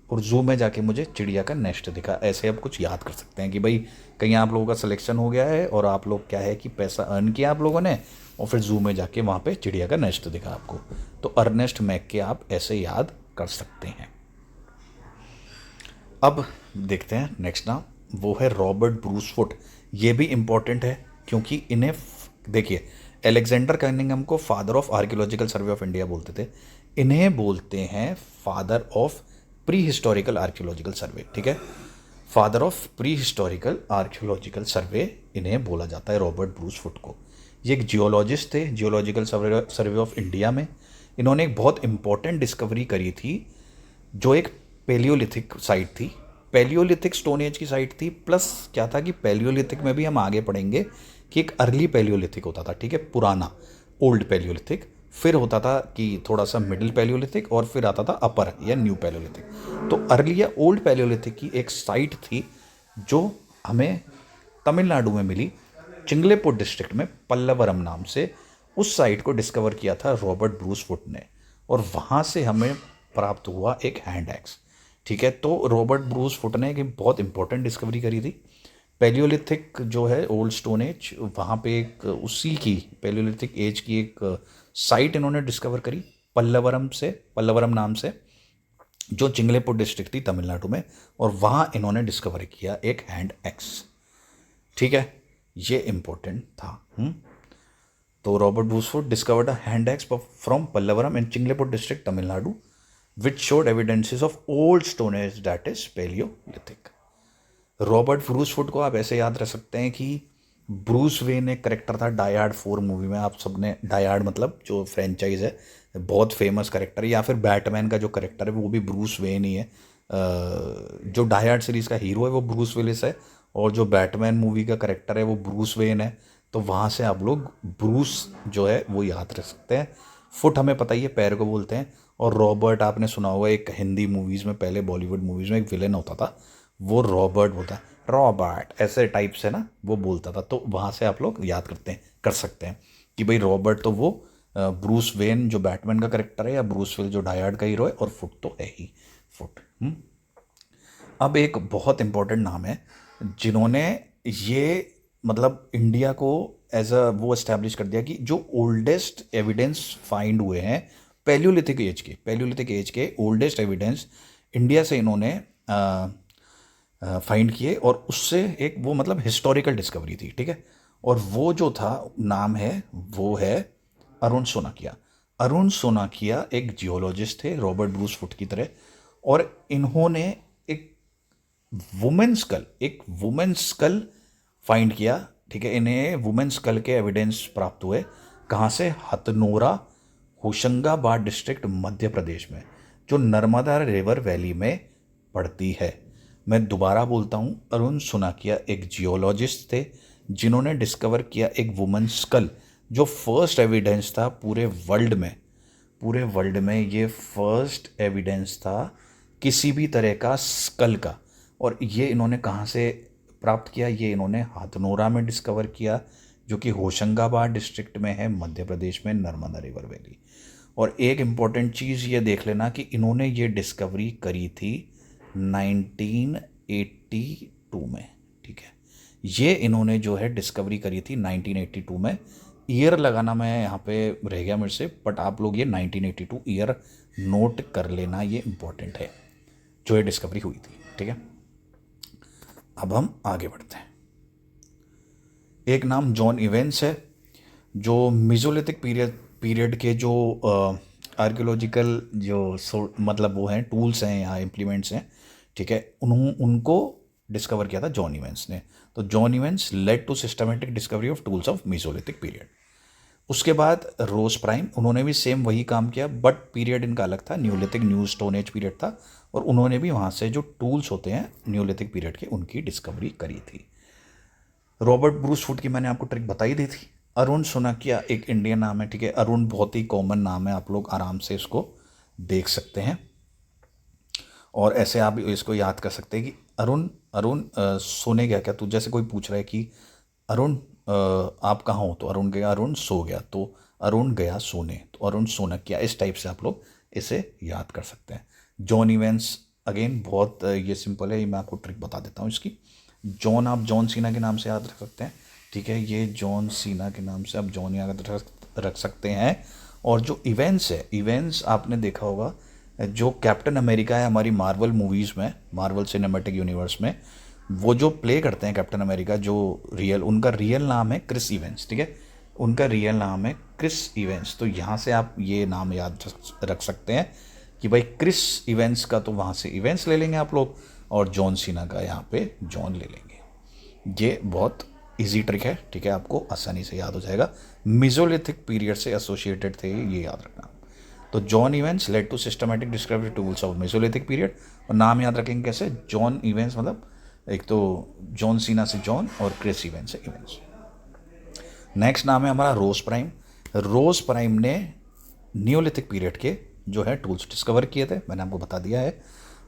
और जू में जाके मुझे चिड़िया का नेस्ट दिखा। ऐसे आप कुछ याद कर सकते हैं कि भाई कहीं आप लोगों का सिलेक्शन हो गया है और आप लोग क्या है कि पैसा अर्न किया आप लोगों ने, और फिर जू में जाके वहाँ पे चिड़िया का नेस्ट दिखा आपको। तो अर्नेस्ट मैक्के आप ऐसे याद कर सकते हैं। अब देखते हैं नेक्स्ट नाम, वो है रॉबर्ट ब्रूस फुट। ये भी इम्पोर्टेंट है क्योंकि इन्हें देखिए, एलेक्जेंडर कनिंघम को father of archaeological survey of India बोलते थे, इन्हें बोलते हैं father of pre historical archaeological सर्वे, ठीक है। Father of pre historical archaeological सर्वे इन्हें बोला जाता है, रॉबर्ट ब्रूस फुट को। ये एक जियोलॉजिस्ट थे, जियोलॉजिकल सर्वे ऑफ इंडिया में। इन्होंने एक बहुत इंपॉर्टेंट डिस्कवरी करी थी जो एक पेलियोलिथिक साइट थी, पेलियोलिथिक स्टोन एज की साइट थी। प्लस क्या था कि पेलियोलिथिक में भी हम आगे पढ़ेंगे कि एक अर्ली पेलियोलिथिक होता था, ठीक है, पुराना ओल्ड पेलियोलिथिक, फिर होता था कि थोड़ा सा मिडिल पेलियोलिथिक, और फिर आता था अपर या न्यू पेलियोलिथिक। तो अर्ली या ओल्ड पेलियोलिथिक की एक साइट थी जो हमें तमिलनाडु में मिली, चिंगलेपुर डिस्ट्रिक्ट में, पल्लवरम नाम से। उस साइट को डिस्कवर किया था रॉबर्ट ब्रूस फुट ने, और वहाँ से हमें प्राप्त हुआ एक हैंड एक्स, ठीक है। तो रॉबर्ट ब्रूस फुट ने एक बहुत इंपॉर्टेंट डिस्कवरी करी थी। पेलियोलिथिक जो है ओल्ड स्टोन एज, वहाँ पे एक उसी की पेलियोलिथिक एज की एक साइट इन्होंने डिस्कवर करी पल्लवरम से, पल्लवरम नाम से, जो चिंगलेपुर डिस्ट्रिक्ट थी तमिलनाडु में, और वहाँ इन्होंने डिस्कवर किया एक हैंड एक्स, ठीक है। ये इंपॉर्टेंट था। तो Robert Bruce Foote discovered a hand axe from Pallavaram in Chingleput district Tamil Nadu which showed evidences of old stone age, that is Paleolithic। Robert Bruce foot को आप ऐसे याद रख सकते हैं कि ब्रूस वेन एक करेक्टर था डाई हार्ड 4 मूवी में। आप सबने डाई हार्ड मतलब जो फ्रेंचाइज है, बहुत फेमस करेक्टर है, या फिर बैटमैन का जो करेक्टर है वो भी ब्रूस वेन ही है। जो डाई हार्ड सीरीज़ का हीरो है वो ब्रूस विलिस है, और जो बैटमैन मूवी का करेक्टर है वो ब्रूस वेन है। तो वहाँ से आप लोग ब्रूस जो है वो याद रख सकते हैं। फुट हमें पता ही है पैर को बोलते हैं, और रॉबर्ट आपने सुना होगा, एक हिंदी मूवीज़ में, पहले बॉलीवुड मूवीज़ में एक विलेन होता था, वो रॉबर्ट होता है, रॉबर्ट ऐसे टाइप से ना वो बोलता था। तो वहाँ से आप लोग याद कर सकते हैं कि भाई रॉबर्ट तो वो ब्रूस वेन जो बैटमैन का करेक्टर है, या ब्रूस विल जो डाई हार्ड का हीरो है, और फुट तो है ही फुट। अब एक बहुत इंपॉर्टेंट नाम है जिन्होंने ये मतलब इंडिया को एज अ वो एस्टैब्लिश कर दिया कि जो ओल्डेस्ट एविडेंस फाइंड हुए हैं पेलियोलिथिक एज के ओल्डेस्ट एविडेंस इंडिया से इन्होंने फाइंड किए, और उससे एक वो मतलब हिस्टोरिकल डिस्कवरी थी, ठीक है। और वो जो था नाम है वो है अरुण सोनाकिया। अरुण सोनाकिया एक जियोलॉजिस्ट थे रॉबर्ट ब्रूस फुट की तरह, और इन्होंने एक वुमेन स्कल फाइंड किया, ठीक है। इन्हें वुमेन स्कल के एविडेंस प्राप्त हुए कहाँ से, हथनोरा, होशंगाबाद डिस्ट्रिक्ट मध्य प्रदेश में, जो नर्मदा रिवर वैली में पड़ती है। मैं दोबारा बोलता हूँ, अरुण सुनाकिया एक जियोलॉजिस्ट थे जिन्होंने डिस्कवर किया एक वुमन स्कल, जो फर्स्ट एविडेंस था पूरे वर्ल्ड में ये फर्स्ट एविडेंस था किसी भी तरह का स्कल का। और ये इन्होंने कहाँ से प्राप्त किया? ये इन्होंने हाथनोरा में डिस्कवर किया, जो कि होशंगाबाद डिस्ट्रिक्ट में है, मध्य प्रदेश में, नर्मदा रिवर वैली। और एक इम्पॉर्टेंट चीज़ ये देख लेना कि इन्होंने ये डिस्कवरी करी थी 1982 में, ठीक है। ये इन्होंने जो है डिस्कवरी करी थी 1982 में। ईयर लगाना मैं यहाँ पे रह गया मेरे से, बट आप लोग ये 1982 ईयर नोट कर लेना, ये इम्पोर्टेंट है जो ये डिस्कवरी हुई थी, ठीक है। अब हम आगे बढ़ते हैं। एक नाम जॉन इवेंस है, जो मिजोलिथिक पीरियड के जो आर्कियोलॉजिकल मतलब वो हैं टूल्स हैं या इम्प्लीमेंट्स हैं, ठीक है, उनको डिस्कवर किया था जॉन इवेंस ने। तो John Evans led to systematic discovery of tools of mesolithic period. उसके बाद रोज प्राइम, उन्होंने भी सेम वही काम किया, बट पीरियड इनका अलग था, Neolithic new stone age period था। और उन्होंने भी वहाँ से जो टूल्स होते हैं न्यूलिथिक पीरियड के, उनकी डिस्कवरी करी थी। रॉबर्ट ब्रूस फुट की मैंने आपको ट्रिक बताई दी थी। अरुण सुनाकिया एक इंडियन नाम है, ठीक है। अरुण बहुत ही कॉमन नाम है, आप लोग आराम से इसको देख सकते हैं और ऐसे आप इसको याद कर सकते हैं कि अरुण अरुण सोने गया क्या? तो जैसे कोई पूछ रहा है कि अरुण आप कहाँ हो, तो अरुण गया, अरुण सो गया, तो अरुण गया सोने, तो अरुण सोनकिया। इस टाइप से आप लोग इसे याद कर सकते हैं। जॉन इवेंट्स अगेन बहुत ये सिंपल है, ये मैं आपको ट्रिक बता देता हूँ इसकी। जॉन आप जॉन सीना के नाम से याद रख सकते हैं, ठीक है। ये जॉन सीना के नाम से आप जॉन याद रख सकते हैं। और जो इवेंट्स है, इवेंट्स आपने देखा होगा, जो कैप्टन अमेरिका है हमारी मार्वल मूवीज़ में, मार्वल सिनेमैटिक यूनिवर्स में, वो जो प्ले करते हैं कैप्टन अमेरिका, जो उनका रियल नाम है क्रिस इवेंट्स, ठीक है। उनका रियल नाम है क्रिस इवेंट्स। तो यहाँ से आप ये नाम याद रख सकते हैं कि भाई क्रिस इवेंट्स का, तो वहाँ से इवेंट्स ले लेंगे आप लोग, और जॉन सीना का यहाँ पे जॉन ले लेंगे। ये बहुत इजी ट्रिक है, ठीक है, आपको आसानी से याद हो जाएगा। मिजोलिथिक पीरियड से एसोसिएटेड थे, ये याद रखना। तो John Evans led to systematic discovery tools of mesolithic period. और नाम याद रखेंगे कैसे? जॉन इवेंट्स मतलब एक तो जॉन सीना से जॉन और क्रिस इवेंट्स से इवेंट्स। नेक्स्ट नाम है हमारा रोज प्राइम। रोज प्राइम ने न्यूलिथिक पीरियड के जो है टूल्स डिस्कवर किए थे, मैंने आपको बता दिया है।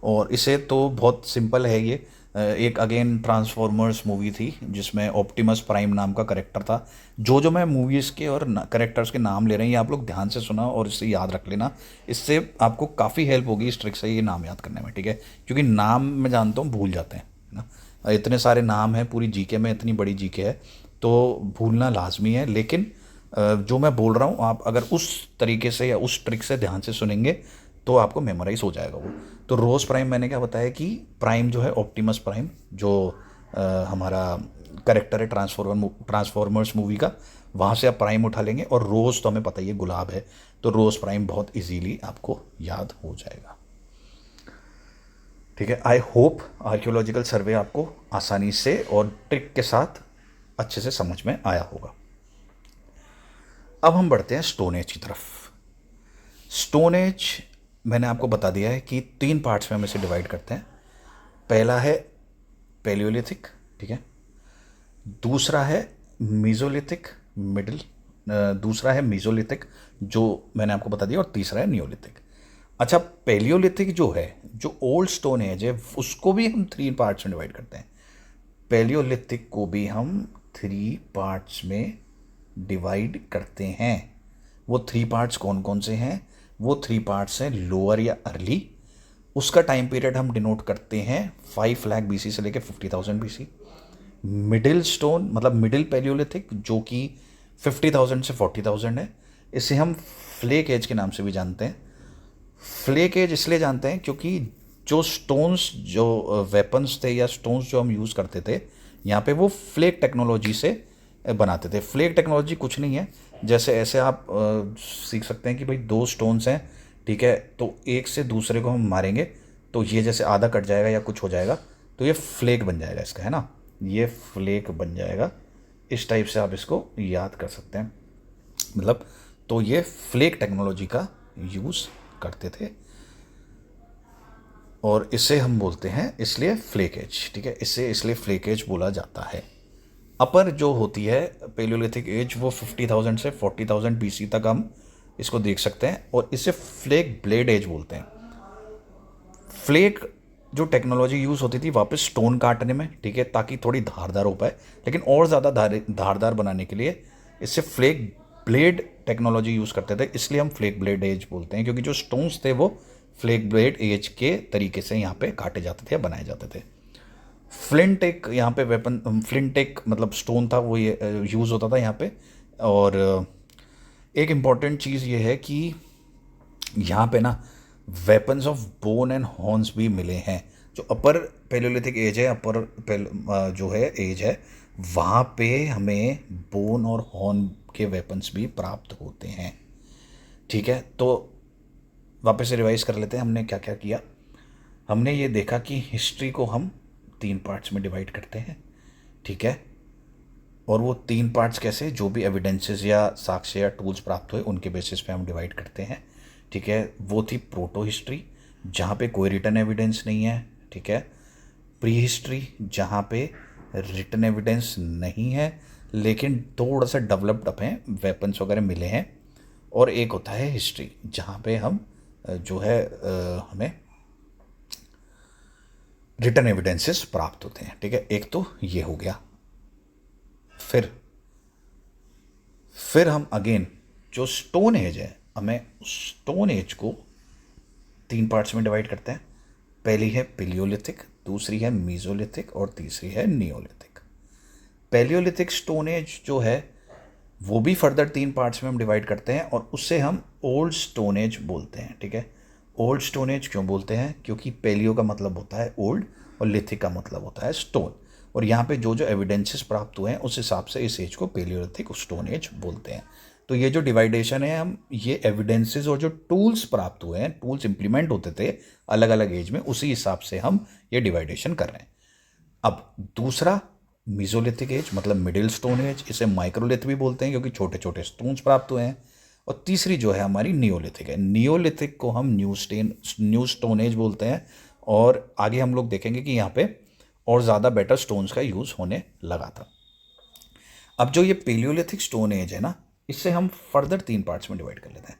और इसे तो बहुत सिंपल है ये। एक अगेन ट्रांसफॉर्मर्स मूवी थी जिसमें ऑप्टिमस प्राइम नाम का करेक्टर था। जो मैं मूवीज़ के और करेक्टर्स के नाम ले रहे हैं, ये आप लोग ध्यान से सुना और इसे याद रख लेना। इससे आपको काफ़ी हेल्प होगी इस ट्रिक से ये नाम याद करने में, ठीक है। क्योंकि नाम मैं जानता हूँ भूल जाते हैं ना, इतने सारे नाम हैं, पूरी जीके में इतनी बड़ी जीके है, तो भूलना लाजमी है। लेकिन जो मैं बोल रहा हूँ, आप अगर उस तरीके से या उस ट्रिक से ध्यान से सुनेंगे तो आपको मेमोराइज हो जाएगा वो। तो रोज प्राइम मैंने क्या बताया कि प्राइम जो है ऑप्टिमस प्राइम, जो हमारा करेक्टर है ट्रांसफॉर्मर्स मूवी का, वहाँ से आप प्राइम उठा लेंगे। और रोज़ तो हमें पता ही है गुलाब है, तो रोज़ प्राइम बहुत इजीली आपको याद हो जाएगा, ठीक है। आई होप आर्कियोलॉजिकल सर्वे आपको आसानी से और ट्रिक के साथ अच्छे से समझ में आया होगा। अब हम बढ़ते हैं स्टोन एज की तरफ। स्टोन एज मैंने आपको बता दिया है कि 3 पार्ट्स में हम इसे डिवाइड करते हैं। पहला है पैलियोलिथिक, ठीक है। दूसरा है मीजोलिथिक दूसरा है मीजोलिथिक जो मैंने आपको बता दिया, और तीसरा है नियोलिथिक। अच्छा, पैलियोलिथिक जो है, जो ओल्ड स्टोन एज है, उसको भी हम 3 पार्ट्स में डिवाइड करते हैं। पैलियोलिथिक को भी हम 3 पार्ट्स में डिवाइड करते हैं। वो 3 पार्ट्स कौन कौन से हैं? वो 3 पार्ट्स हैं लोअर या अर्ली, उसका टाइम पीरियड हम डिनोट करते हैं 5 लाख BC से लेकर 50,000 BC। मिडिल स्टोन मतलब मिडिल पैलियोलिथिक जो कि 50,000 से 40,000 है, इसे हम फ्लेक एज के नाम से भी जानते हैं। फ्लेक एज इसलिए जानते हैं क्योंकि जो स्टोन्स, जो वेपन्स थे या स्टोन्स जो हम यूज़ करते थे यहाँ पे, वो फ्लेक टेक्नोलॉजी से बनाते थे। फ्लेक टेक्नोलॉजी कुछ नहीं है, जैसे ऐसे आप सीख सकते हैं कि भाई 2 स्टोन्स हैं, ठीक है, तो एक से दूसरे को हम मारेंगे तो ये जैसे आधा कट जाएगा या कुछ हो जाएगा, तो ये फ्लेक बन जाएगा इसका, है ना, ये फ्लेक बन जाएगा। इस टाइप से आप इसको याद कर सकते हैं, मतलब तो ये फ्लेक टेक्नोलॉजी का यूज़ करते थे। और इसे हम बोलते हैं इसलिए फ्लेक एज, ठीक है, इसे इसलिए फ्लेक एज बोला जाता है। अपर जो होती है पेलियोलिथिक एज वो 50,000 से 40,000 BC तक हम इसको देख सकते हैं, और इसे फ्लेक ब्लेड एज बोलते हैं। फ्लेक जो टेक्नोलॉजी यूज़ होती थी वापस स्टोन काटने में, ठीक है, ताकि थोड़ी धारदार हो पाए, लेकिन और ज़्यादा धारदार बनाने के लिए इससे फ्लेक ब्लेड टेक्नोलॉजी यूज़ करते थे, इसलिए हम फ्लेक ब्लेड एज बोलते हैं, क्योंकि जो स्टोन्स थे वो फ्लेक ब्लेड एज के तरीके से यहाँ पे काटे जाते थे या बनाए जाते थे। फ्लिंट एक यहाँ पे वेपन, फ्लिंट एक मतलब स्टोन था, वो ये यूज़ होता था यहाँ पे। और एक इम्पॉर्टेंट चीज़ ये है कि यहाँ पे ना weapons of bone and horns भी मिले हैं। जो अपर पेलियोलिथिक एज है, जो है एज है, वहाँ पे हमें बोन और हॉर्न के वेपन्स भी प्राप्त होते हैं, ठीक है। तो वापस से रिवाइज कर लेते हैं हमने क्या क्या किया। हमने ये देखा कि हिस्ट्री को हम 3 पार्ट्स में डिवाइड करते हैं, ठीक है, और वो 3 पार्ट्स कैसे, जो भी एविडेंसेस या साक्ष्य या टूल्स प्राप्त हुए उनके बेसिस पे हम डिवाइड करते हैं, ठीक है। वो थी प्रोटो हिस्ट्री, जहाँ पे कोई रिटन एविडेंस नहीं है, ठीक है। प्री हिस्ट्री, जहाँ पे रिटन एविडेंस नहीं है लेकिन थोड़ा सा डेवलप्ड अप हैं, वेपन्स वगैरह मिले हैं। और एक होता है हिस्ट्री, जहाँ पे हम जो है हमें रिटन एविडेंसेस प्राप्त होते हैं, ठीक है। एक तो ये हो गया। फिर हम अगेन जो स्टोन एज है, हमें स्टोन एज को 3 पार्ट्स में डिवाइड करते हैं। पहली है पेलियोलिथिक, दूसरी है मीजोलिथिक और तीसरी है नियोलिथिक। पेलियोलिथिक स्टोन एज जो है वो भी फर्दर 3 पार्ट्स में हम डिवाइड करते हैं, और उससे हम ओल्ड स्टोन एज बोलते हैं, ठीक है। ओल्ड स्टोन एज क्यों बोलते हैं, क्योंकि पेलियो का मतलब होता है ओल्ड और लिथिक का मतलब होता है स्टोन, और यहाँ पे जो जो एविडेंसेस प्राप्त हुए हैं उस हिसाब से इस एज को पेलियोलिथिक स्टोन एज बोलते हैं। तो ये जो डिवाइडेशन है, हम ये एविडेंसेस और जो टूल्स प्राप्त हुए हैं, टूल्स इंप्लीमेंट होते थे अलग अलग एज में, उसी हिसाब से हम ये डिवाइडेशन कर रहे हैं। अब दूसरा मीजोलिथिक एज मतलब मिडिल स्टोन एज, इसे माइक्रोलिथ भी बोलते हैं क्योंकि छोटे छोटे स्टोन्स प्राप्त हुए हैं। और तीसरी जो है हमारी नियोलिथिक है, नियोलिथिक को हम न्यू स्टोन एज बोलते हैं, और आगे हम लोग देखेंगे कि यहाँ पे और ज़्यादा बेटर स्टोन्स का यूज़ होने लगा था। अब जो ये पेलियोलिथिक स्टोन एज है ना, इससे हम फर्दर 3 पार्ट्स में डिवाइड कर लेते हैं,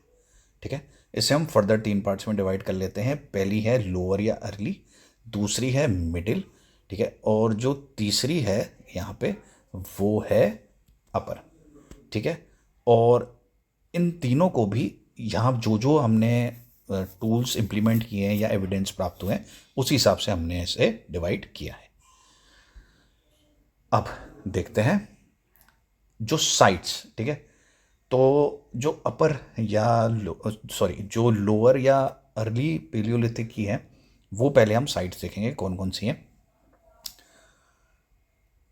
ठीक है। इसे हम फर्दर 3 पार्ट्स में डिवाइड कर लेते हैं। पहली है लोअर या अर्ली, दूसरी है मिडिल, ठीक है, और जो तीसरी है यहाँ पे वो है अपर, ठीक है। और इन तीनों को भी यहाँ जो जो हमने टूल्स इंप्लीमेंट किए हैं या एविडेंस प्राप्त हुए हैं उसी हिसाब से हमने इसे डिवाइड किया है। अब देखते हैं जो साइट्स, ठीक है। तो जो अपर या जो लोअर या अर्ली पेलियोलिथिक की है वो पहले हम साइट्स देखेंगे कौन कौन सी हैं।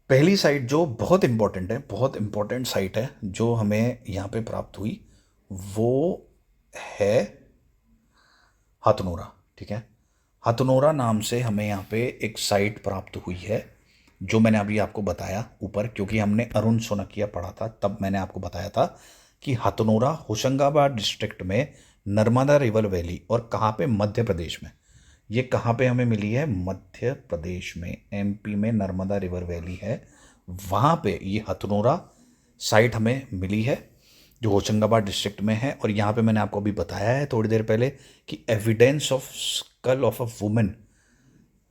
पहली साइट जो बहुत इंपॉर्टेंट है, बहुत इंपॉर्टेंट साइट है जो हमें यहाँ पे प्राप्त हुई, वो है हथनोरा, ठीक है। हथनोरा नाम से हमें यहाँ पे एक साइट प्राप्त हुई है, जो मैंने अभी आपको बताया ऊपर, क्योंकि हमने अरुण सोनकिया पढ़ा था तब मैंने आपको बताया था कि हथनोरा होशंगाबाद डिस्ट्रिक्ट में नर्मदा रिवर वैली, और कहाँ पे, मध्य प्रदेश में। ये कहाँ पे हमें मिली है, मध्य प्रदेश में, MP में नर्मदा रिवर वैली है, वहाँ पे ये हथनोरा साइट हमें मिली है जो होशंगाबाद डिस्ट्रिक्ट में है। और यहाँ पे मैंने आपको अभी बताया है थोड़ी देर पहले कि evidence of skull of a women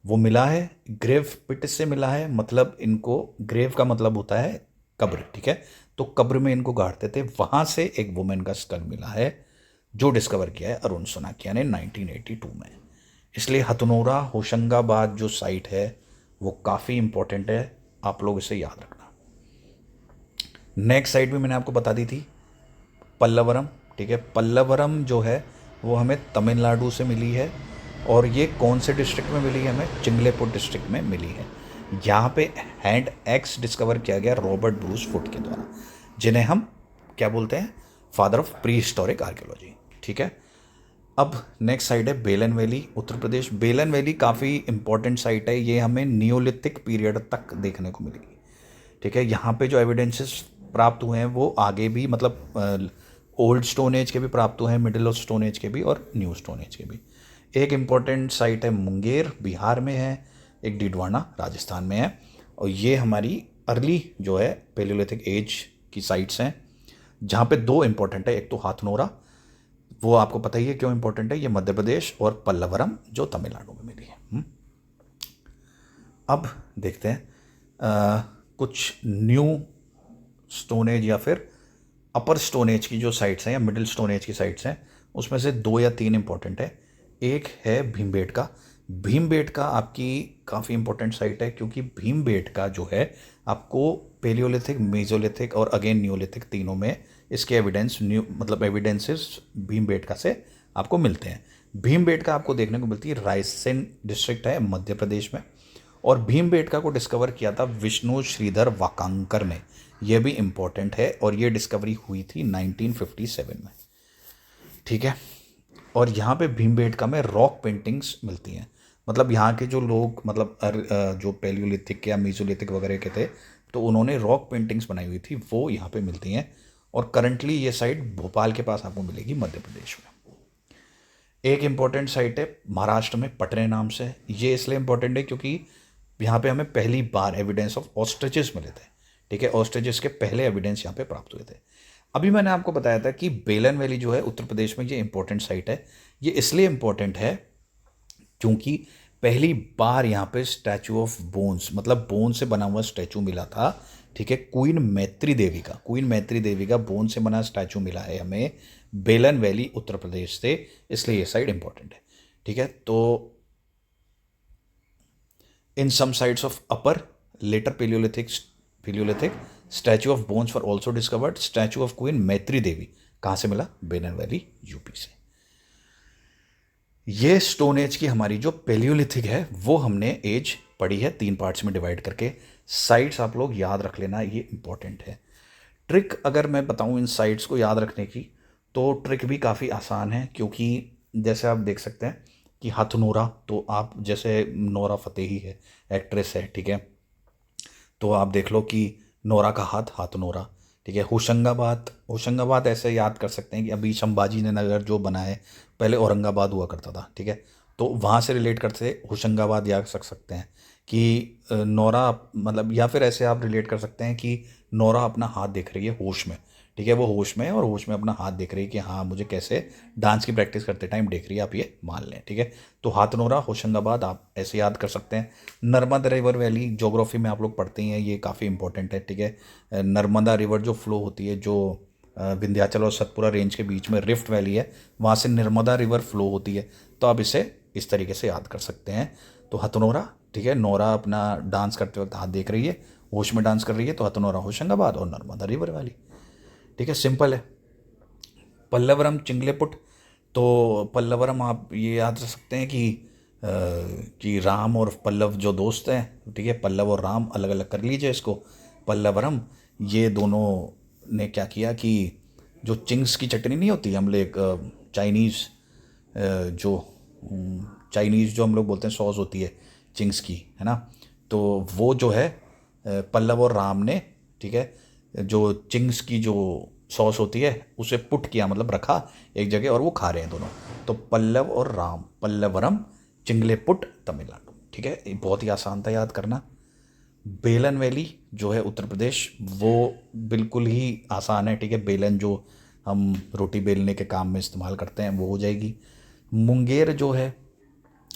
वो मिला है, ग्रेव पिट से मिला है, मतलब इनको, ग्रेव का मतलब होता है कब्र, ठीक है, तो कब्र में इनको गाड़ते थे, वहाँ से एक वुमेन का स्कल मिला है जो डिस्कवर किया है अरुण सोनाकिया ने 1982 में। इसलिए हथनोरा होशंगाबाद जो साइट है वो काफ़ी इंपॉर्टेंट है, आप लोग इसे याद रखना। नेक्स्ट साइट भी मैंने आपको बता दी थी, पल्लवरम, ठीक है। पल्लवरम जो है वो हमें तमिलनाडु से मिली है, और ये कौन से डिस्ट्रिक्ट में मिली है, हमें चिंगलेपुर डिस्ट्रिक्ट में मिली है। यहाँ पे हैंड एक्स डिस्कवर किया गया रॉबर्ट ब्रूस फुट के द्वारा, जिन्हें हम क्या बोलते हैं, father of pre historic archaeology, ठीक है। अब नेक्स्ट साइट है बेलन वैली, उत्तर प्रदेश। बेलन वैली काफ़ी इंपॉर्टेंट साइट है, ये हमें नियोलिथिक पीरियड तक देखने को मिलेगी, ठीक है। यहाँ पे जो एविडेंसेस प्राप्त हुए हैं वो आगे भी, मतलब ओल्ड स्टोन एज के भी प्राप्त हुए हैं, मिडिल ऑफ स्टोन एज के भी और न्यू स्टोन एज के भी। एक इम्पोर्टेंट साइट है मुंगेर, बिहार में है, एक डीडवाना राजस्थान में है। और ये हमारी अर्ली जो है पेलियोलिथिक एज की साइट्स हैं, जहाँ पे दो इम्पोर्टेंट है। एक तो हाथनोरा, वो आपको पता ही है क्यों इम्पोर्टेंट है, ये मध्य प्रदेश, और पल्लवरम जो तमिलनाडु में मिली है। अब देखते हैं कुछ न्यू स्टोन एज या फिर अपर स्टोन एज की जो साइट्स हैं या मिडिल स्टोन एज की साइट्स हैं, उसमें से 2 या 3 इंपॉर्टेंट है। एक है भीमबेटका। भीमबेटका आपकी काफ़ी इंपॉर्टेंट साइट है, क्योंकि भीमबेटका जो है आपको पेलियोलिथिक, मेजोलिथिक और अगेन न्यूलिथिक तीनों में इसके एविडेंस मतलब एविडेंसेस भीमबेटका से आपको मिलते हैं। भीमबेटका आपको देखने को मिलती है, रायसेन डिस्ट्रिक्ट है मध्य प्रदेश में। और भीमबेटका को डिस्कवर किया था विष्णु श्रीधर वाकांकर ने, यह भी इम्पोर्टेंट है, और ये डिस्कवरी हुई थी 1957 में। ठीक है। और यहाँ पे भीमबेटका में रॉक पेंटिंग्स मिलती हैं। मतलब यहाँ के जो लोग मतलब जो पेलियोलिथिक या मीजोलिथिक वगैरह के थे, तो उन्होंने रॉक पेंटिंग्स बनाई हुई थी, वो यहाँ पे मिलती हैं। और करंटली ये साइट भोपाल के पास आपको मिलेगी, मध्य प्रदेश में। एक इम्पॉर्टेंट साइट है महाराष्ट्र में, पटने नाम से। ये इसलिए इम्पॉर्टेंट है क्योंकि यहाँ पे हमें पहली बार एविडेंस ऑफ ऑस्ट्रिचेस मिले थे। ठीक है, ऑस्ट्रिचेस के पहले एविडेंस यहाँ पे प्राप्त हुए थे। अभी मैंने आपको बताया था कि बेलन वैली जो है उत्तर प्रदेश में, ये इंपॉर्टेंट साइट है। ये इसलिए इम्पॉर्टेंट है क्योंकि पहली बार यहाँ पे स्टैचू ऑफ बोन्स, मतलब बोन से बना हुआ स्टैचू मिला था। ठीक है, क्वीन मैत्री देवी का बोन से बना स्टैचू मिला है हमें बेलन वैली उत्तर प्रदेश से, इसलिए ये साइट इंपॉर्टेंट है। ठीक है, तो in some sites of upper later Paleolithic statue of bones were also discovered. Statue of Queen मैत्री देवी कहाँ से मिला? बेलन वैली, यूपी से। ये स्टोन एज की हमारी जो पेलियोलिथिक है वो हमने एज पढ़ी है 3 पार्ट्स में डिवाइड करके। साइट्स आप लोग याद रख लेना, ये इंपॉर्टेंट है। ट्रिक अगर मैं बताऊं इन साइट्स को याद रखने की, तो ट्रिक भी काफ़ी आसान है, क्योंकि जैसे आप देख सकते हैं कि हथनोरा, तो आप जैसे नोरा फतेही है, एक्ट्रेस है, ठीक है, तो आप देख लो कि नोरा का हाथ, हाथनोरा। ठीक है, होशंगाबाद ऐसे याद कर सकते हैं कि अभी संभाजी ने नगर जो बना है, पहले औरंगाबाद हुआ करता था। ठीक है, तो वहाँ से रिलेट करते होशंगाबाद याद कर सकते हैं कि नोरा, मतलब या फिर ऐसे आप रिलेट कर सकते हैं कि नोरा अपना हाथ देख रही है होश में। ठीक है, वो होश में है और होश में अपना हाथ देख रही है कि हाँ मुझे कैसे डांस की प्रैक्टिस करते टाइम देख रही है, आप ये मान लें। ठीक है, तो हाथनोरा, होशंगाबाद आप ऐसे याद कर सकते हैं। नर्मदा रिवर वैली ज्योग्राफी में आप लोग पढ़ते हैं, ये काफ़ी इंपॉर्टेंट है। ठीक है, नर्मदा रिवर जो फ्लो होती है, जो विंध्याचल और सतपुरा रेंज के बीच में रिफ्ट वैली है, वहाँ से नर्मदा रिवर फ्लो होती है, तो आप इसे इस तरीके से याद कर सकते हैं। तो हथनोरा, ठीक है, नोरा अपना डांस करते वक्त हाथ देख रही है, होश में डांस कर रही है, तो हथनोरा होशंगाबाद और नर्मदा रिवर वैली। ठीक है, सिंपल है। पल्लवरम चिंगलेपुट, तो पल्लवरम आप ये याद रख सकते हैं कि राम और पल्लव जो दोस्त हैं, ठीक है, पल्लव और राम अलग अलग कर लीजिए इसको। पल्लवरम, ये दोनों ने क्या किया कि जो चिंग्स की चटनी नहीं होती, हम लोग चाइनीज़ जो चाइनीज़ जो हम लोग बोलते हैं सॉस होती है चिंग्स की, है ना, तो वो जो है पल्लव और राम ने, ठीक है, जो चिंग्स की जो सॉस होती है उसे पुट किया, मतलब रखा एक जगह, और वो खा रहे हैं दोनों। तो पल्लव और राम, पल्लवरम चिंगले पुट तमिलनाडु। ठीक है, ये बहुत ही आसान था याद करना। बेलन वैली जो है उत्तर प्रदेश, वो बिल्कुल ही आसान है। ठीक है, बेलन जो हम रोटी बेलने के काम में इस्तेमाल करते हैं वो हो जाएगी। मुंगेर जो है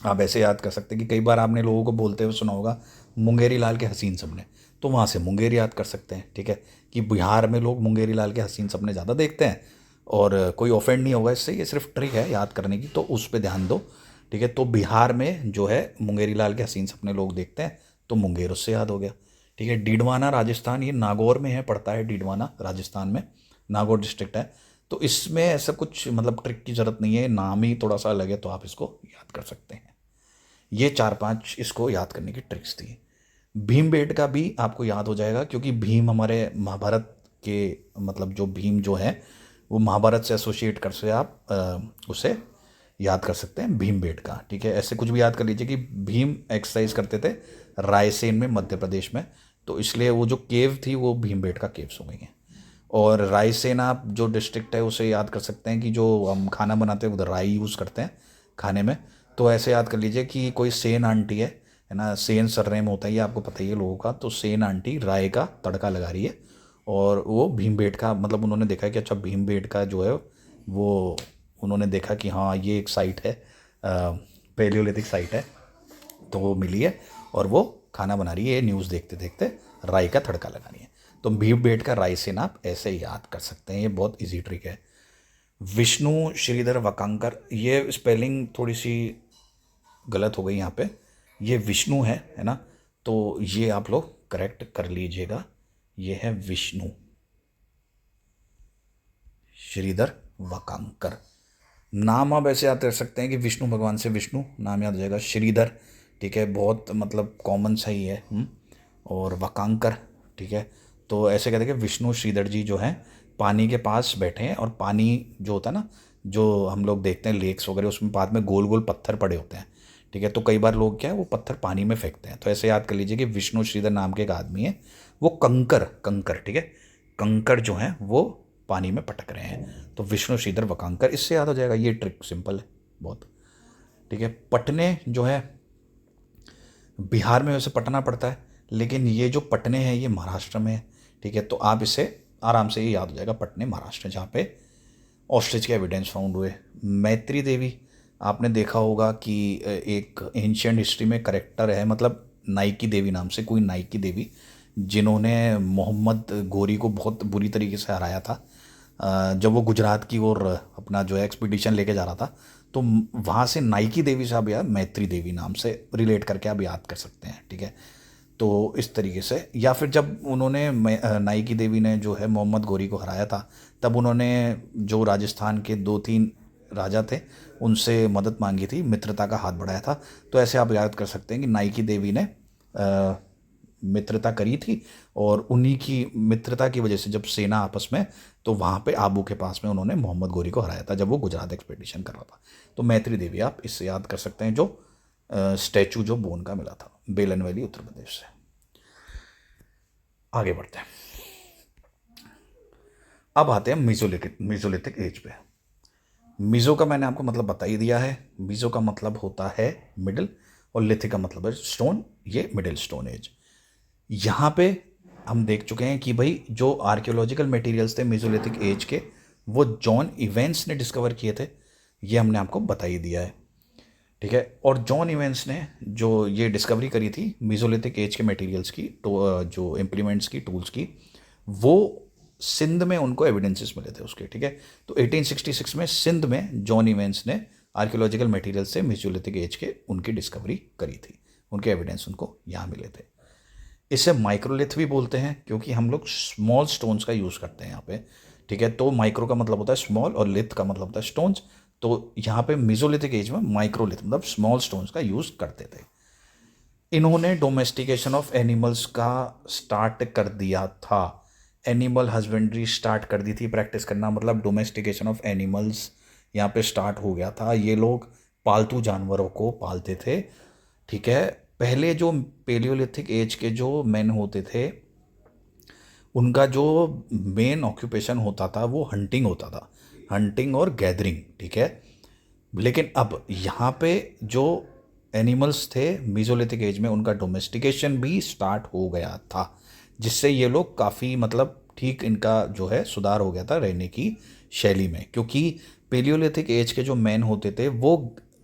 आप ऐसे याद कर सकते हैं कि कई बार आपने लोगों को बोलते हुए सुना होगा मुंगेरी लाल के हसीन सपने, तो वहाँ से मुंगेर याद कर सकते हैं। ठीक है, कि बिहार में लोग मुंगेरी लाल के हसीन सपने ज़्यादा देखते हैं, और कोई ऑफेंड नहीं होगा इससे, ये सिर्फ ट्रिक है याद करने की, तो उस पर ध्यान दो। ठीक है, तो बिहार में जो है मुंगेरी लाल के हसीन सपने लोग देखते हैं, तो मुंगेर उससे याद हो गया। ठीक है, डीडवाना राजस्थान, ये नागौर में है, पड़ता है डीडवाना राजस्थान में, नागौर डिस्ट्रिक्ट है। तो इसमें ऐसा कुछ मतलब ट्रिक की ज़रूरत नहीं है, नाम ही थोड़ा सा अलग है, तो आप इसको याद कर सकते हैं। ये 4-5 इसको याद करने की ट्रिक्स थी। भीमबेटका का भी आपको याद हो जाएगा, क्योंकि भीम हमारे महाभारत के, मतलब जो भीम जो है वो महाभारत से एसोसिएट कर से आप उसे याद कर सकते हैं, भीमबेटका का। ठीक है, ऐसे कुछ भी याद कर लीजिए कि भीम एक्सरसाइज करते थे रायसेन में, मध्य प्रदेश में, तो इसलिए वो जो केव थी वो भीमबेटका केव्स हो गई हैं। और रायसेन आप जो डिस्ट्रिक्ट है उसे याद कर सकते हैं कि जो हम खाना बनाते हैं उधर राई यूज़ करते हैं खाने में, तो ऐसे याद कर लीजिए कि कोई सेन आंटी है ना, सेन सरनेम होता है ये आपको पता ही है लोगों का। तो सेन आंटी राय का तड़का लगा रही है और वो भीमबेटका, मतलब उन्होंने देखा कि अच्छा भीमबेटका जो है वो, उन्होंने देखा कि हाँ ये एक साइट है, पेलियोलिथिक साइट है, तो वो मिली है और वो खाना बना रही है। ये न्यूज़ देखते देखते राई का तड़का लगा रही है। तो भीमबेटका रायसेन आप ऐसे याद कर सकते हैं, ये बहुत इजी ट्रिक है। विष्णु श्रीधर वकांकर, ये स्पेलिंग थोड़ी सी गलत हो गई यहाँ पे, ये विष्णु है ना, तो ये आप लोग करेक्ट कर लीजिएगा, ये है विष्णु श्रीधर वकांकर। नाम आप ऐसे याद कर सकते हैं कि विष्णु भगवान से विष्णु नाम याद हो जाएगा, श्रीधर ठीक है, बहुत मतलब कॉमन सा ही है। और वकांकर ठीक है, तो ऐसे कहते हैं कि विष्णु श्रीधर जी जो हैं पानी के पास बैठे हैं, और पानी जो होता है ना, जो हम लोग देखते हैं लेक्स वगैरह, उसमें बाद में गोल गोल पत्थर पड़े होते हैं ठीक है, तो कई बार लोग क्या है वो पत्थर पानी में फेंकते हैं। तो ऐसे याद कर लीजिए कि विष्णु श्रीधर नाम के एक आदमी है, वो कंकर कंकर ठीक है, कंकर जो हैं वो पानी में पटक रहे हैं, तो विष्णु श्रीधर वकांकर, इससे याद हो जाएगा। ये ट्रिक सिंपल है बहुत ठीक है। पटने जो है बिहार में वैसे पटना पड़ता है, लेकिन ये जो पटने हैं ये महाराष्ट्र में है ठीक है, तो आप इसे आराम से ये याद हो जाएगा, पटने महाराष्ट्र, जहाँ पे ऑस्ट्रिच के एविडेंस फाउंड हुए। मैत्री देवी, आपने देखा होगा कि एक एंशियंट हिस्ट्री में करेक्टर है, मतलब नाइकी देवी नाम से कोई नाइकी देवी, जिन्होंने मोहम्मद गोरी को बहुत बुरी तरीके से हराया था। जब वो गुजरात की ओर अपना जो है एक्सपीडिशन लेके जा रहा था, तो वहाँ से नाइकी देवी से आप यार मैत्री देवी नाम से रिलेट करके आप याद कर सकते हैं ठीक है। तो इस तरीके से, या फिर जब उन्होंने नाइकी देवी ने जो है मोहम्मद गोरी को हराया था, तब उन्होंने जो राजस्थान के 2-3 राजा थे उनसे मदद मांगी थी, मित्रता का हाथ बढ़ाया था। तो ऐसे आप याद कर सकते हैं कि नाइकी देवी ने मित्रता करी थी, और उन्हीं की मित्रता की वजह से जब सेना आपस में, तो वहाँ पे आबू के पास में उन्होंने मोहम्मद गोरी को हराया था जब वो गुजरात एक्सपेडिशन कर रहा था। तो मैत्री देवी आप इससे याद कर सकते हैं, जो स्टैचू जो बोन का मिला था बेलन वैली उत्तर प्रदेश से। आगे बढ़ते हैं, अब आते हैं मीजोलिथिक एज पे। मीजो का मैंने आपको मतलब बता ही दिया है, मीजो का मतलब होता है मिडिल, और लिथिक का मतलब है स्टोन, ये मिडिल स्टोन एज। यहाँ पे हम देख चुके हैं कि भाई जो आर्कियोलॉजिकल मटेरियल्स थे मेसोलिथिक एज के, वो जॉन इवेंट्स ने डिस्कवर किए थे, ये हमने आपको बता ही दिया है ठीक है। और जॉन इवेंट्स ने जो ये डिस्कवरी करी थी मेसोलिथिक एज के मटेरियल्स की, तो जो इम्प्लीमेंट्स की, टूल्स की, वो सिंध में उनको एविडेंसेस मिले थे उसके ठीक है। तो 1866 में सिंध में जॉन इवेंट्स ने आर्कियोलॉजिकल मटेरियल से मेसोलिथिक एज के उनकी डिस्कवरी करी थी, उनके एविडेंस उनको यहाँ मिले थे। इसे माइक्रोलिथ भी बोलते हैं, क्योंकि हम लोग स्मॉल स्टोन्स का यूज़ करते हैं यहाँ पे ठीक है। तो माइक्रो का मतलब होता है स्मॉल, और लिथ का मतलब होता है स्टोन्स। तो यहाँ पे मेसोलिथिक एज में माइक्रोलिथ मतलब स्मॉल स्टोन्स का यूज़ करते थे। इन्होंने डोमेस्टिकेशन ऑफ एनिमल्स का स्टार्ट कर दिया था, एनिमल हस्बेंड्री स्टार्ट कर दी थी प्रैक्टिस करना, मतलब डोमेस्टिकेशन ऑफ एनिमल्स यहाँ पे स्टार्ट हो गया था। ये लोग पालतू जानवरों को पालते थे ठीक है। पहले जो पेलियोलिथिक एज के जो मैन होते थे, उनका जो मेन ऑक्यूपेशन होता था वो हंटिंग होता था, हंटिंग और गैदरिंग ठीक है। लेकिन अब यहाँ पे जो एनिमल्स थे मीजोलिथिक एज में, उनका डोमेस्टिकेशन भी स्टार्ट हो गया था, जिससे ये लोग काफ़ी मतलब ठीक इनका जो है सुधार हो गया था रहने की शैली में। क्योंकि पेलियोलिथिक एज के जो मैन होते थे वो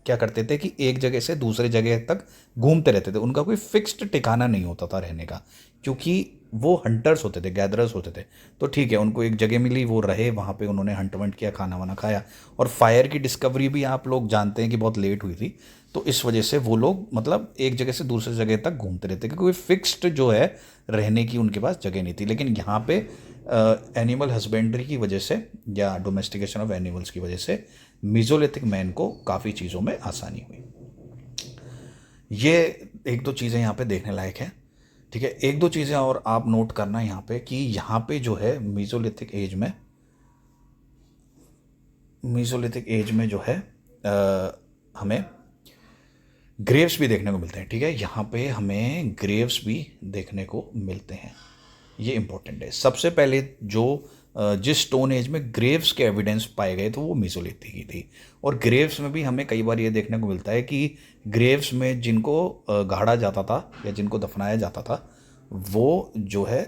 क्या करते थे कि एक जगह से दूसरे जगह तक घूमते रहते थे, उनका कोई फिक्स्ड ठिकाना नहीं होता था रहने का, क्योंकि वो हंटर्स होते थे, गैदरर्स होते थे। तो ठीक है, उनको एक जगह मिली, वो रहे वहाँ पे, उन्होंने हंट वंट किया, खाना वाना खाया। और फायर की डिस्कवरी भी आप लोग जानते हैं कि बहुत लेट हुई थी, तो इस वजह से वो लोग मतलब एक जगह से दूसरे जगह तक घूमते रहते, क्योंकि कोई फिक्स्ड जो है रहने की उनके पास जगह नहीं थी। लेकिन यहाँ पे एनिमल हस्बेंड्री की वजह से या डोमेस्टिकेशन ऑफ एनिमल्स की वजह से मीजोलिथिक मैन को काफ़ी चीज़ों में आसानी हुई। ये एक दो चीज़ें यहाँ पे देखने लायक है ठीक है। एक दो चीज़ें और आप नोट करना यहाँ पे, कि यहाँ पे जो है मीजोलिथिक एज में जो है हमें ग्रेव्स भी देखने को मिलते हैं ठीक है। यहाँ पे हमें ग्रेव्स भी देखने को मिलते हैं, ये इंपॉर्टेंट है। सबसे पहले जो जिस स्टोन एज में ग्रेव्स के एविडेंस पाए गए तो वो मेसोलिथिक की थी। और ग्रेव्स में भी हमें कई बार ये देखने को मिलता है कि ग्रेव्स में जिनको गाड़ा जाता था या जिनको दफनाया जाता था वो जो है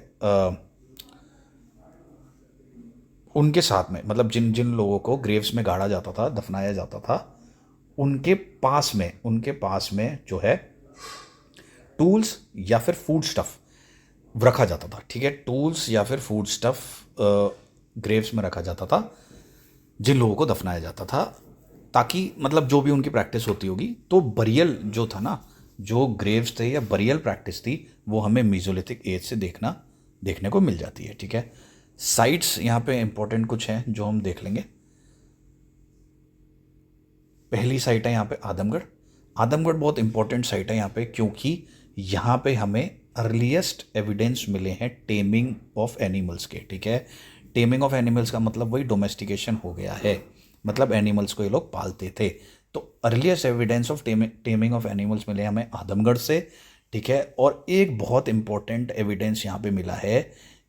उनके साथ में, मतलब जिन जिन लोगों को ग्रेव्स में गाड़ा जाता था, दफनाया जाता था, उनके पास में जो है टूल्स या फिर फूड स्टफ रखा जाता था। ठीक है, टूल्स या फिर फूड स्टफ ग्रेव्स में रखा जाता था जिन लोगों को दफनाया जाता था, ताकि मतलब जो भी उनकी प्रैक्टिस होती होगी, तो बरियल जो था ना, जो ग्रेव्स थे या बरियल प्रैक्टिस थी, वो हमें मीजोलिथिक एज से देखने को मिल जाती है। ठीक है, साइट्स यहाँ पे इंपॉर्टेंट कुछ हैं जो हम देख लेंगे। पहली साइट है यहाँ पे आदमगढ़। आदमगढ़ बहुत इंपॉर्टेंट साइट है यहाँ पे, क्योंकि यहाँ पे हमें अर्लीस्ट एविडेंस मिले हैं टेमिंग ऑफ एनिमल्स के। ठीक है, टेमिंग ऑफ एनिमल्स का मतलब वही डोमेस्टिकेशन हो गया है, मतलब एनिमल्स को ये लोग पालते थे। तो earliest evidence of taming of animals मिले हमें आदमगढ़ से। ठीक है, और एक बहुत इंपॉर्टेंट एविडेंस यहाँ पे मिला है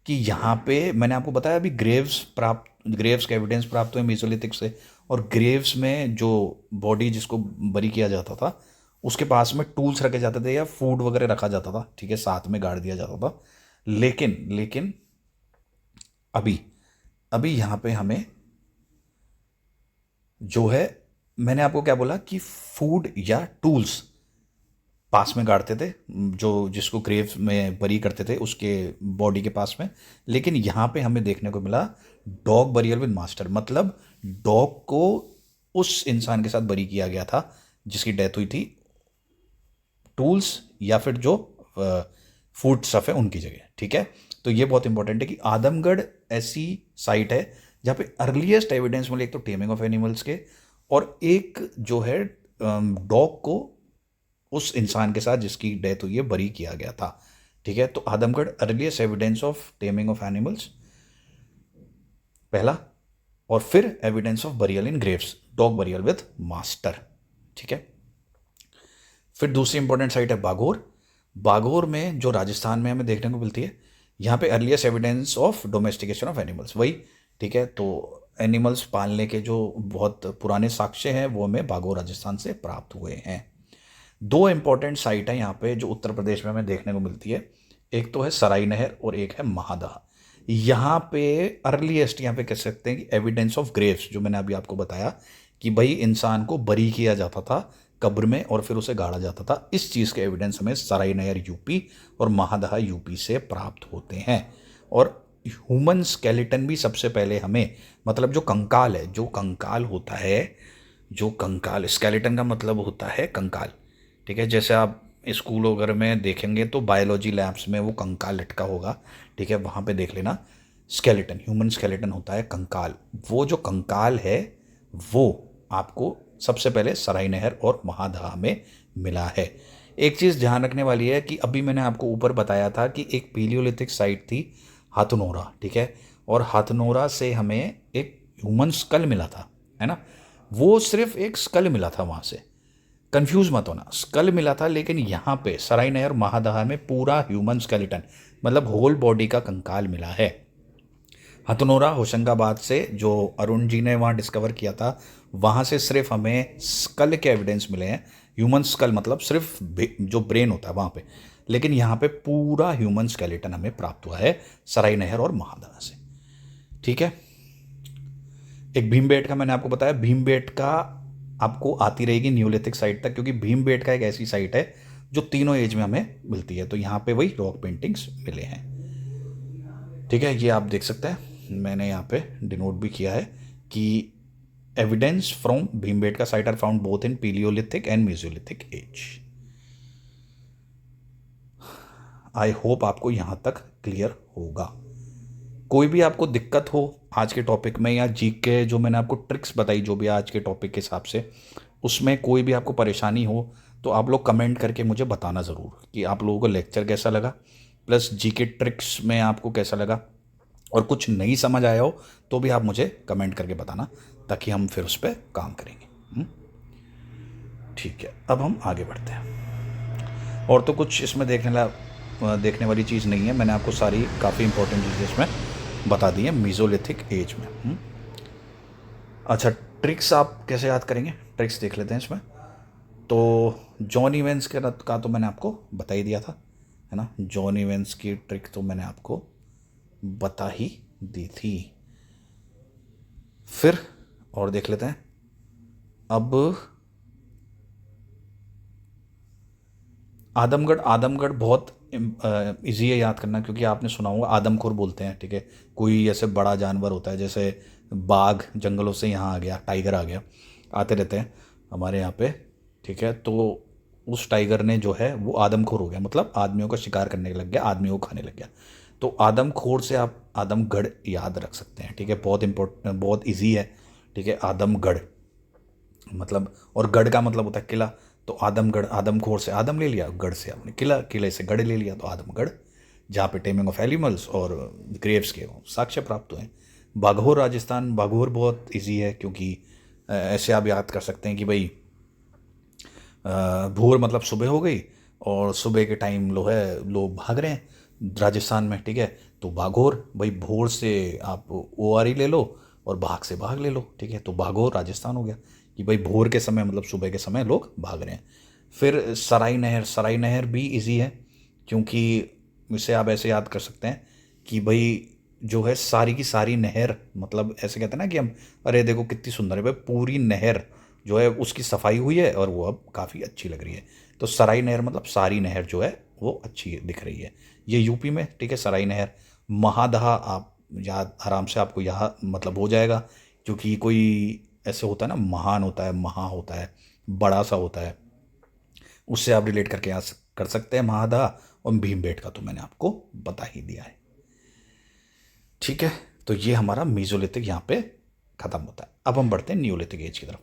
कि यहाँ पे मैंने आपको बताया अभी ग्रेव्स का एविडेंस प्राप्त हुए मेसोलिथिक से, और ग्रेव्स में जो बॉडी जिसको बरी किया जाता था उसके पास में टूल्स रखे जाते थे या फूड वगैरह रखा जाता था। ठीक है, साथ में गाड़ दिया जाता था। लेकिन अभी अभी यहाँ पे हमें जो है, मैंने आपको क्या बोला कि फूड या टूल्स पास में गाड़ते थे, जो जिसको ग्रेव में बरी करते थे उसके बॉडी के पास में। लेकिन यहाँ पे हमें देखने को मिला डॉग बरियल विद मास्टर, मतलब डॉग को उस इंसान के साथ बरी किया गया था जिसकी डेथ हुई थी, टूल्स या फिर जो फूड स्टफ है उनकी जगह। ठीक है, तो ये बहुत इंपॉर्टेंट है कि आदमगढ़ ऐसी साइट है जहाँ पे अर्लीस्ट एविडेंस मिले, एक तो टेमिंग ऑफ एनिमल्स के, और एक जो है डॉग को उस इंसान के साथ जिसकी डेथ हुई है बरी किया गया था। ठीक है, तो Adamgarh earliest evidence of taming of animals पहला, और फिर evidence of burial in Graves, dog burial with master. ठीक है, फिर दूसरी इंपॉर्टेंट साइट है बाघोर। बाघोर में जो राजस्थान में हमें देखने को मिलती है, यहाँ पे earliest evidence of domestication of animals वही। ठीक है, तो एनिमल्स पालने के जो बहुत पुराने साक्ष्य हैं वो हमें बाघोर राजस्थान से प्राप्त हुए हैं। दो इंपॉर्टेंट साइट है यहाँ पे जो उत्तर प्रदेश में हमें देखने को मिलती है, एक तो है सराई नहर और एक है महादह। यहाँ पे अर्लीस्ट यहाँ पे कह सकते हैं कि एविडेंस ऑफ ग्रेव्स, जो मैंने अभी आपको बताया कि भाई इंसान को बरी किया जाता था कब्र में और फिर उसे गाड़ा जाता था, इस चीज़ के एविडेंस हमें सराई नहर यूपी और महादह यूपी से प्राप्त होते हैं। और ह्यूमन स्केलेटन भी सबसे पहले हमें, मतलब जो कंकाल है, जो कंकाल होता है, जो कंकाल, स्केलेटन का मतलब होता है कंकाल। ठीक है, जैसे आप स्कूल वगैरह में देखेंगे तो बायोलॉजी लैब्स में वो कंकाल लटका होगा। ठीक है, वहाँ पे देख लेना, स्केलेटन, ह्यूमन स्केलेटन होता है कंकाल। वो जो कंकाल है वो आपको सबसे पहले सराई नहर और महादह में मिला है। एक चीज़ ध्यान रखने वाली है कि अभी मैंने आपको ऊपर बताया था कि एक पीलियोलिथिक साइट थी हथनोरा। ठीक है, और हथनोरा से हमें एक ह्यूमन स्कल मिला था, है ना, वो सिर्फ एक स्कल मिला था वहाँ से, कंफ्यूज मत होना, स्कल मिला था। लेकिन यहाँ पे सराई नहर महादह में पूरा ह्यूमन स्केलेटन, मतलब होल बॉडी का कंकाल मिला है। हथनोरा होशंगाबाद से जो अरुण जी ने वहाँ डिस्कवर किया था, वहाँ से सिर्फ हमें स्कल के एविडेंस मिले हैं, ह्यूमन स्कल मतलब सिर्फ जो ब्रेन होता है वहाँ पे, लेकिन यहाँ पे पूरा ह्यूमन स्केलेटन हमें प्राप्त हुआ है सराई नहर और महादह से। ठीक है, एक भीमबेटका मैंने आपको बताया, भीमबेटका आपको आती रहेगी न्यूलिथिक साइट तक, क्योंकि भीमबेटका एक ऐसी साइट है जो तीनों एज में हमें मिलती है। तो यहाँ पे वही रॉक पेंटिंग्स मिले हैं। ठीक है, ये आप देख सकते हैं, मैंने यहाँ पे डिनोट भी किया है कि evidence from Bhimbetka site are found both in palaeolithic and mesolithic age. I hope आपको यहाँ तक क्लियर होगा। कोई भी आपको दिक्कत हो आज के टॉपिक में, या जी के जो मैंने आपको ट्रिक्स बताई जो भी आज के टॉपिक के हिसाब से, उसमें कोई भी आपको परेशानी हो तो आप लोग कमेंट करके मुझे बताना ज़रूर कि आप लोगों को लेक्चर कैसा लगा, प्लस जी के ट्रिक्स में आपको कैसा लगा, और कुछ नहीं समझ आया हो तो भी आप मुझे कमेंट करके बताना, ताकि हम फिर उस पर काम करेंगे। ठीक है, अब हम आगे बढ़ते हैं। और तो कुछ इसमें देखने वाली चीज़ नहीं है, मैंने आपको सारी काफ़ी इंपॉर्टेंट चीज़ें इसमें बता दिए मीजोलिथिक एज में। अच्छा, ट्रिक्स आप कैसे याद करेंगे, ट्रिक्स देख लेते हैं इसमें। तो जॉन इवेंस का तो मैंने आपको बता ही दिया था, है ना। जॉन इवेंस की ट्रिक तो मैंने आपको बता ही दी थी। फिर और देख लेते हैं। अब आदमगढ़, आदमगढ़ बहुत इजी है याद करना, क्योंकि आपने सुना होगा आदमखोर बोलते हैं, ठीक है। कोई ऐसे बड़ा जानवर होता है, जैसे बाघ जंगलों से यहाँ आ गया, टाइगर आ गया, आते रहते हैं हमारे यहाँ पे, ठीक है। तो उस टाइगर ने जो है वो आदमखोर हो गया, मतलब आदमियों का शिकार करने लग गया, आदमियों को खाने लग गया। तो आदमखोर से आप आदमगढ़ याद रख सकते हैं, ठीक है। बहुत इंपॉर्टेंट, बहुत ईजी है, ठीक है। आदमगढ़ मतलब, और गढ़ का मतलब होता है किला। तो आदमगढ़, आदमखोर से आदम ले लिया, गढ़ से आपने किला, किले से गढ़ ले लिया, तो आदमगढ़, जहाँ पे टेमिंग ऑफ एनिमल्स और ग्रेव्स के साक्ष्य प्राप्त हुए। बाघोर राजस्थान, बाघोर बहुत इजी है, क्योंकि ऐसे आप याद कर सकते हैं कि भाई भोर मतलब सुबह हो गई, और सुबह के टाइम लोग भाग रहे हैं राजस्थान में, ठीक है। तो बाघोर, भाई भोर से आप ओआरी ले लो और भाग से भाग ले लो, ठीक है। तो बाघोर राजस्थान हो गया कि भाई भोर के समय मतलब सुबह के समय लोग भाग रहे हैं। फिर सराय नहर, सराय नहर भी इजी है, क्योंकि इसे आप ऐसे याद कर सकते हैं कि भाई जो है सारी की सारी नहर, मतलब ऐसे कहते हैं ना कि हम, अरे देखो कितनी सुंदर है भाई, पूरी नहर जो है उसकी सफाई हुई है और वो अब काफ़ी अच्छी लग रही है। तो सराय नहर मतलब सारी नहर जो है वो अच्छी दिख रही है। ये यूपी में, ठीक है, सराय नहर। महादहा आप याद आराम से आपको यहाँ मतलब हो जाएगा, क्योंकि कोई ऐसे होता है ना, महान होता है, महा होता है, बड़ा सा होता है, उससे आप रिलेट करके कर सकते हैं महादहा। और भीमबेट का तो मैंने आपको बता ही दिया है, ठीक है। तो ये हमारा मीजोलिथिक यहाँ पे खत्म होता है। अब हम बढ़ते हैं नियोलिथिक एज की तरफ।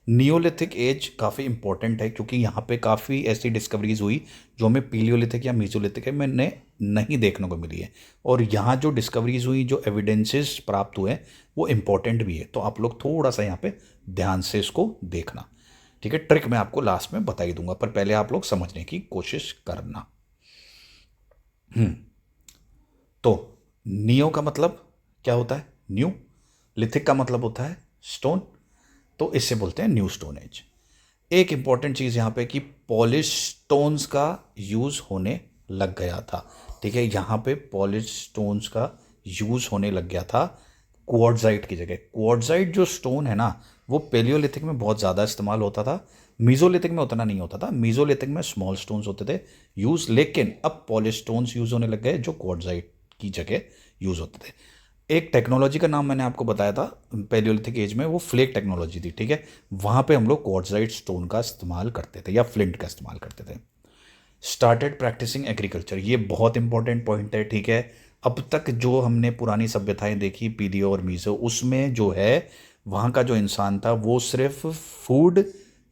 नियोलिथिक एज काफ़ी इंपॉर्टेंट है, क्योंकि यहाँ पे काफ़ी ऐसी डिस्कवरीज हुई जो हमें पीलियोलिथिक या मीजोलिथिक में नहीं देखने को मिली है। और यहाँ जो डिस्कवरीज हुई, जो एविडेंसेस प्राप्त हुए, वो इम्पॉर्टेंट भी है। तो आप लोग थोड़ा सा यहाँ पे ध्यान से इसको देखना, ठीक है। ट्रिक मैं आपको लास्ट में बता ही दूंगा, पर पहले आप लोग समझने की कोशिश करना। तो नियो का मतलब क्या होता है, न्यू। लिथिक का मतलब होता है स्टोन, तो इससे बोलते हैं न्यू स्टोन एज। एक इंपॉर्टेंट चीज़ यहाँ पे कि पॉलिश स्टोन्स का यूज़ होने लग गया था, ठीक है। यहाँ पे पॉलिश स्टोन्स का यूज़ होने लग गया था क्वार्ट्जाइट की जगह। क्वार्ट्जाइट जो स्टोन है ना, वो पेलियोलिथिक में बहुत ज़्यादा इस्तेमाल होता था, मीजोलिथिक में उतना नहीं होता था। मीजोलिथिक में स्मॉल स्टोन्स होते थे यूज़, लेकिन अब पॉलिश स्टोन्स यूज़ होने लग गए जो क्वार्ट्जाइट की जगह यूज़ होते थे। एक टेक्नोलॉजी का नाम मैंने आपको बताया था पेलियोलिथिक एज में, वो फ्लेक टेक्नोलॉजी थी, ठीक है। वहाँ पे हम लोग क्वार्ट्जाइट स्टोन का इस्तेमाल करते थे या फ्लिंट का इस्तेमाल करते थे। स्टार्टेड प्रैक्टिसिंग एग्रीकल्चर, ये बहुत इंपॉर्टेंट पॉइंट है, ठीक है। अब तक जो हमने पुरानी सभ्यताएं देखी, पीलियो और मीजो, उसमें जो है वहाँ का जो इंसान था वो सिर्फ फूड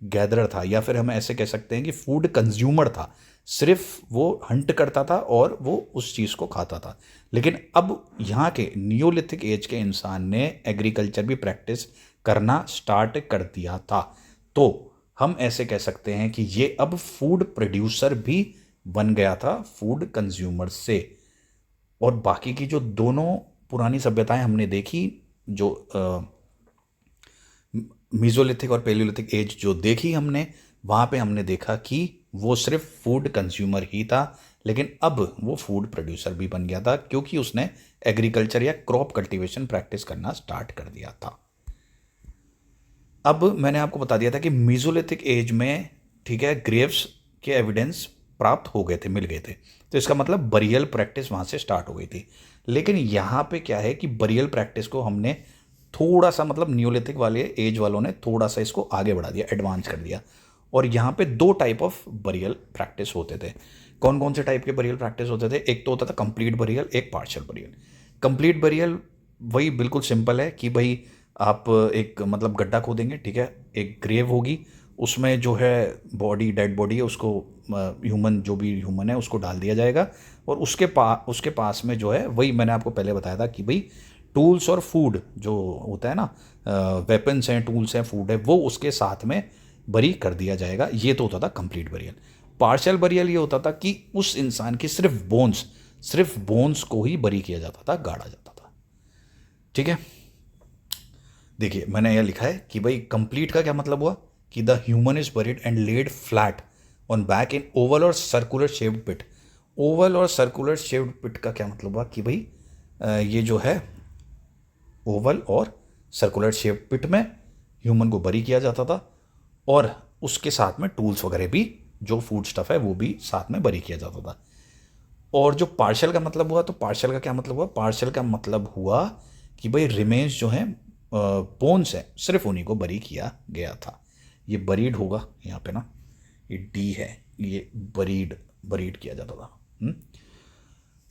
गैदरर था, या फिर हम ऐसे कह सकते हैं कि फूड कंज्यूमर था। सिर्फ वो हंट करता था और वो उस चीज़ को खाता था। लेकिन अब यहाँ के नियोलिथिक एज के इंसान ने एग्रीकल्चर भी प्रैक्टिस करना स्टार्ट कर दिया था। तो हम ऐसे कह सकते हैं कि ये अब फूड प्रोड्यूसर भी बन गया था फूड कंज्यूमर से। और बाकी की जो दोनों पुरानी सभ्यताएं हमने देखी, जो मीजोलिथिक और पेलियोलिथिक एज जो देखी हमने, वहाँ पे हमने देखा कि वो सिर्फ फूड कंज्यूमर ही था, लेकिन अब वो फूड प्रोड्यूसर भी बन गया था, क्योंकि उसने एग्रीकल्चर या क्रॉप कल्टीवेशन प्रैक्टिस करना स्टार्ट कर दिया था। अब मैंने आपको बता दिया था कि मीजोलिथिक एज में, ठीक है, ग्रेव्स के एविडेंस प्राप्त हो गए थे, मिल गए थे। तो इसका मतलब बरियल प्रैक्टिस वहाँ से स्टार्ट हो गई थी। लेकिन यहाँ पे क्या है कि बरियल प्रैक्टिस को हमने थोड़ा सा, मतलब नियोलिथिक वाले एज वालों ने थोड़ा सा इसको आगे बढ़ा दिया, एडवांस कर दिया। और यहाँ पे दो टाइप ऑफ बरियल प्रैक्टिस होते थे। कौन कौन से टाइप के बरियल प्रैक्टिस होते थे? एक तो होता था कंप्लीट बरियल, एक पार्शियल बरियल। कंप्लीट बरियल वही बिल्कुल सिंपल है कि भाई आप एक मतलब गड्ढा खोदेंगे, ठीक है, एक ग्रेव होगी, उसमें जो है बॉडी, डेड बॉडी है, उसको ह्यूमन, जो भी ह्यूमन है उसको डाल दिया जाएगा। और उसके पास में जो है, वही मैंने आपको पहले बताया था कि भाई टूल्स और फूड जो होता है ना, वेपन्स हैं, टूल्स हैं, फूड है, वो उसके साथ में बरी कर दिया जाएगा। ये तो होता था कंप्लीट बरियल। पार्शियल बरियल ये होता था कि उस इंसान की सिर्फ बोन्स को ही बरी किया जाता था, गाड़ा जाता था। ठीक है, देखिए मैंने यह लिखा है कि भाई कंप्लीट का क्या मतलब हुआ कि the human is buried and laid flat on back in oval और सर्कुलर शेप्ड पिट। ओवल और सर्कुलर शेप्ड पिट का क्या मतलब हुआ कि भाई ये जो है ओवल और सर्कुलर शेप पिट में ह्यूमन को बरी किया जाता था, और उसके साथ में टूल्स वगैरह भी, जो फूड स्टफ है वो भी साथ में बरी किया जाता था। और जो पार्शल का मतलब हुआ, तो पार्शल का क्या मतलब हुआ, पार्शल का मतलब हुआ कि भाई रिमेन्स जो हैं, बोन्स है, सिर्फ उन्हीं को बरी किया गया था। ये बरीड होगा यहाँ पे ना, ये डी है, ये बरीड, बरीड किया जाता था।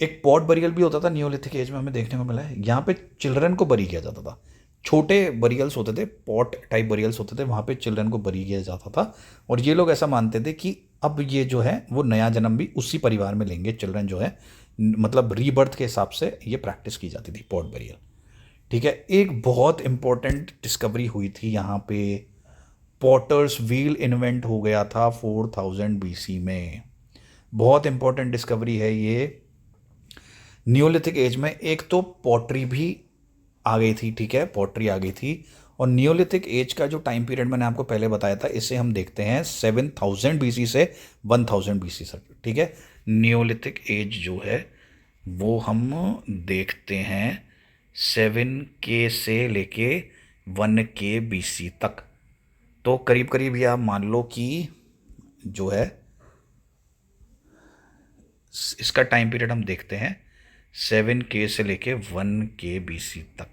एक पॉट बरियल भी होता था नियोलिथिक एज में, हमें देखने को मिला है। यहाँ पे चिल्ड्रन को बरी किया जाता था, छोटे बरियल्स होते थे, पॉट टाइप बरियल्स होते थे, वहाँ पे चिल्ड्रन को बरी किया जाता था। और ये लोग ऐसा मानते थे कि अब ये जो है वो नया जन्म भी उसी परिवार में लेंगे, चिल्ड्रन जो है, मतलब रीबर्थ के हिसाब से ये प्रैक्टिस की जाती थी पॉट बरियल। ठीक है, एक बहुत इंपॉर्टेंट डिस्कवरी हुई थी यहाँ पे, पॉटर्स व्हील इन्वेंट हो गया था 4000 BC में। बहुत इंपॉर्टेंट डिस्कवरी है ये नियोलिथिक एज में। एक तो पॉटरी भी आ गई थी, ठीक है, पॉटरी आ गई थी। और नियोलिथिक एज का जो टाइम पीरियड मैंने आपको पहले बताया था, इसे हम देखते हैं 7000 BC से 1000 BC तक। ठीक है, नियोलिथिक एज जो है वो हम देखते हैं 7K से लेके 1K BC तक। तो करीब करीब ये आप मान लो कि जो है इसका टाइम पीरियड हम देखते हैं 7K से लेके 1K BC तक।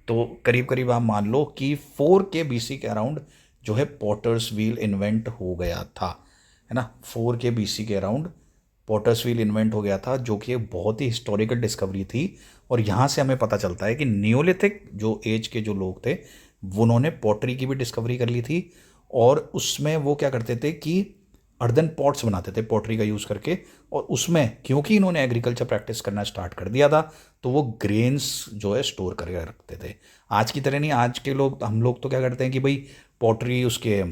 तो करीब करीब आप मान लो कि 4K BC के अराउंड जो है पॉटर्स व्हील इन्वेंट हो गया था, है ना। 4K BC के अराउंड पॉटर्स व्हील इन्वेंट हो गया था, जो कि एक बहुत ही हिस्टोरिकल डिस्कवरी थी। और यहाँ से हमें पता चलता है कि नियोलिथिक जो एज के जो लोग थे, उन्होंने पॉटरी की भी डिस्कवरी कर ली थी। और उसमें वो क्या करते थे कि अर्दन पॉट्स बनाते थे पॉटरी का यूज़ करके। और उसमें क्योंकि इन्होंने एग्रीकल्चर प्रैक्टिस करना स्टार्ट कर दिया था, तो वो ग्रेन्स जो है स्टोर करके रखते थे। आज की तरह नहीं, आज के लोग, हम लोग तो क्या करते हैं कि भाई पॉटरी उसके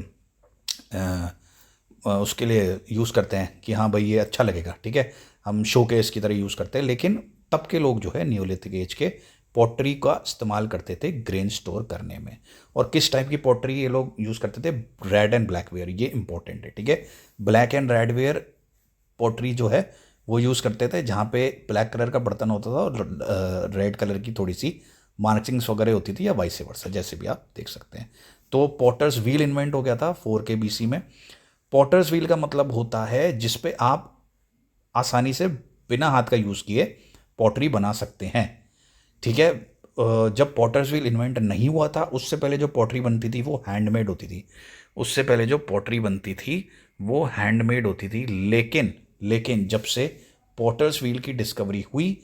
लिए यूज़ करते हैं कि हाँ भाई ये अच्छा लगेगा, ठीक है, हम शोकेस की तरह यूज़ करते हैं। लेकिन तब के लोग जो है नियोलिथिक एज के पॉटरी का इस्तेमाल करते थे ग्रेन स्टोर करने में। और किस टाइप की पॉटरी ये लोग यूज़ करते थे, रेड एंड ब्लैक वेयर, ये इंपॉर्टेंट है, ठीक है। Black and red ware pottery जो है वो यूज़ करते थे, जहाँ पे ब्लैक कलर का बर्तन होता था और रेड कलर की थोड़ी सी मार्किंग्स वगैरह होती थी, या वाइस वर्सा, जैसे भी आप देख सकते हैं। तो पॉटर्स व्हील इन्वेंट हो गया था 4K BC में। पॉटर्स व्हील का मतलब होता है जिस पे आप आसानी से बिना हाथ का यूज़ किए पॉटरी बना सकते हैं, ठीक है। जब पॉटर्स व्हील इन्वेंट नहीं हुआ था, उससे पहले जो पॉटरी बनती थी वो हैंडमेड होती थी। उससे पहले जो पॉटरी बनती थी वो हैंडमेड होती थी। लेकिन लेकिन जब से पॉटर्स व्हील की डिस्कवरी हुई,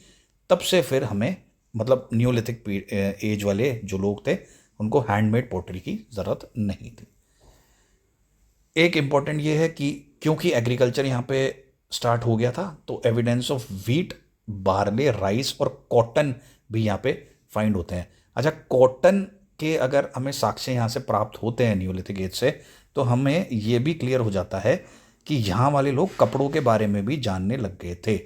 तब से फिर हमें, मतलब नियोलिथिक एज वाले जो लोग थे, उनको हैंडमेड पॉटरी की ज़रूरत नहीं थी। एक इम्पॉर्टेंट ये है कि क्योंकि एग्रीकल्चर यहाँ पे स्टार्ट हो गया था, तो evidence of wheat, barley, rice और कॉटन भी यहाँ पे फाइंड होते हैं। अच्छा, कॉटन के अगर हमें साक्ष्य यहाँ से प्राप्त होते हैं नियोलिथिक एज से, तो हमें ये भी क्लियर हो जाता है कि यहाँ वाले लोग कपड़ों के बारे में भी जानने लग गए थे।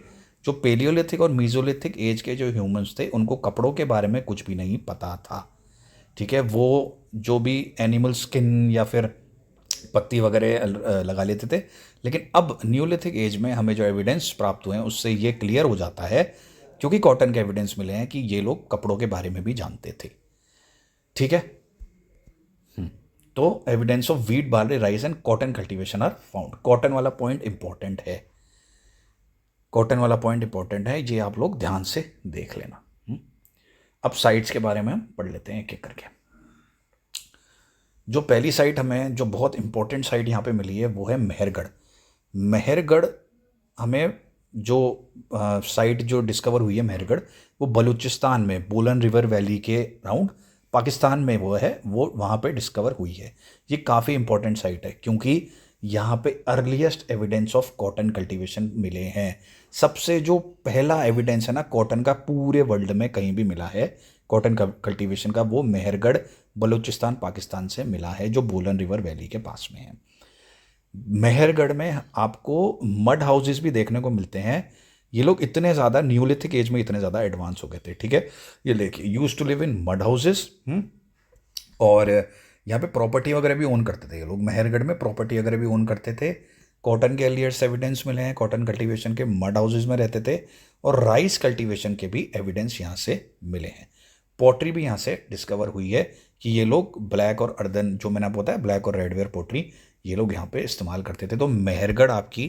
जो पेलियोलिथिक और मीजोलिथिक एज के जो ह्यूमंस थे, उनको कपड़ों के बारे में कुछ भी नहीं पता था, ठीक है। वो जो भी एनिमल स्किन या फिर पत्ती वगैरह लगा लेते थे। लेकिन अब न्यूलिथिक एज में हमें जो एविडेंस प्राप्त हुए हैं, उससे ये क्लियर हो जाता है, क्योंकि कॉटन के एविडेंस मिले हैं, कि ये लोग कपड़ों के बारे में भी जानते थे, ठीक है। तो evidence of wheat, barley, rice and cotton cultivation are found. Cotton वाला पॉइंट इंपॉर्टेंट है, कॉटन वाला पॉइंट इंपॉर्टेंट है, ये आप लोग ध्यान से देख लेना। अब साइट्स के बारे में हम पढ़ लेते हैं एक एक करके। जो पहली साइट हमें, जो बहुत इंपॉर्टेंट साइट यहाँ पे मिली है, वो है मेहरगढ़। मेहरगढ़ हमें जो साइट जो डिस्कवर हुई है मेहरगढ़, वो बलूचिस्तान में बोलन रिवर वैली के राउंड पाकिस्तान में वो है, वो वहाँ पे डिस्कवर हुई है। ये काफ़ी इंपॉर्टेंट साइट है, क्योंकि यहाँ पे earliest evidence of cotton cultivation मिले हैं। सबसे जो पहला एविडेंस है ना कॉटन का, पूरे वर्ल्ड में कहीं भी मिला है कॉटन कल्टीवेशन का, वो मेहरगढ़ बलूचिस्तान पाकिस्तान से मिला है, जो बोलन रिवर वैली के पास में है। मेहरगढ़ में आपको मड हाउसेस भी देखने को मिलते हैं। ये लोग इतने ज़्यादा न्यूलिथिक एज में इतने ज़्यादा एडवांस हो गए थे, ठीक है। ये देखिए, use to live in mud houses, और यहाँ पे प्रॉपर्टी वगैरह भी ओन करते थे ये लोग। मेहरगढ़ में प्रॉपर्टी वगैरह भी ओन करते थे। कॉटन के अर्लियर्स एविडेंस मिले हैं, कॉटन कल्टीवेशन के मड हाउसेज में रहते थे, और राइस कल्टीवेशन के भी एविडेंस यहाँ से मिले हैं। पॉटरी भी यहाँ से डिस्कवर हुई है कि ये लोग ब्लैक और अर्दन, जो मैंने आपको बताया ब्लैक और रेडवेयर पॉटरी, ये लोग यहाँ पे इस्तेमाल करते थे। तो मेहरगढ़ आपकी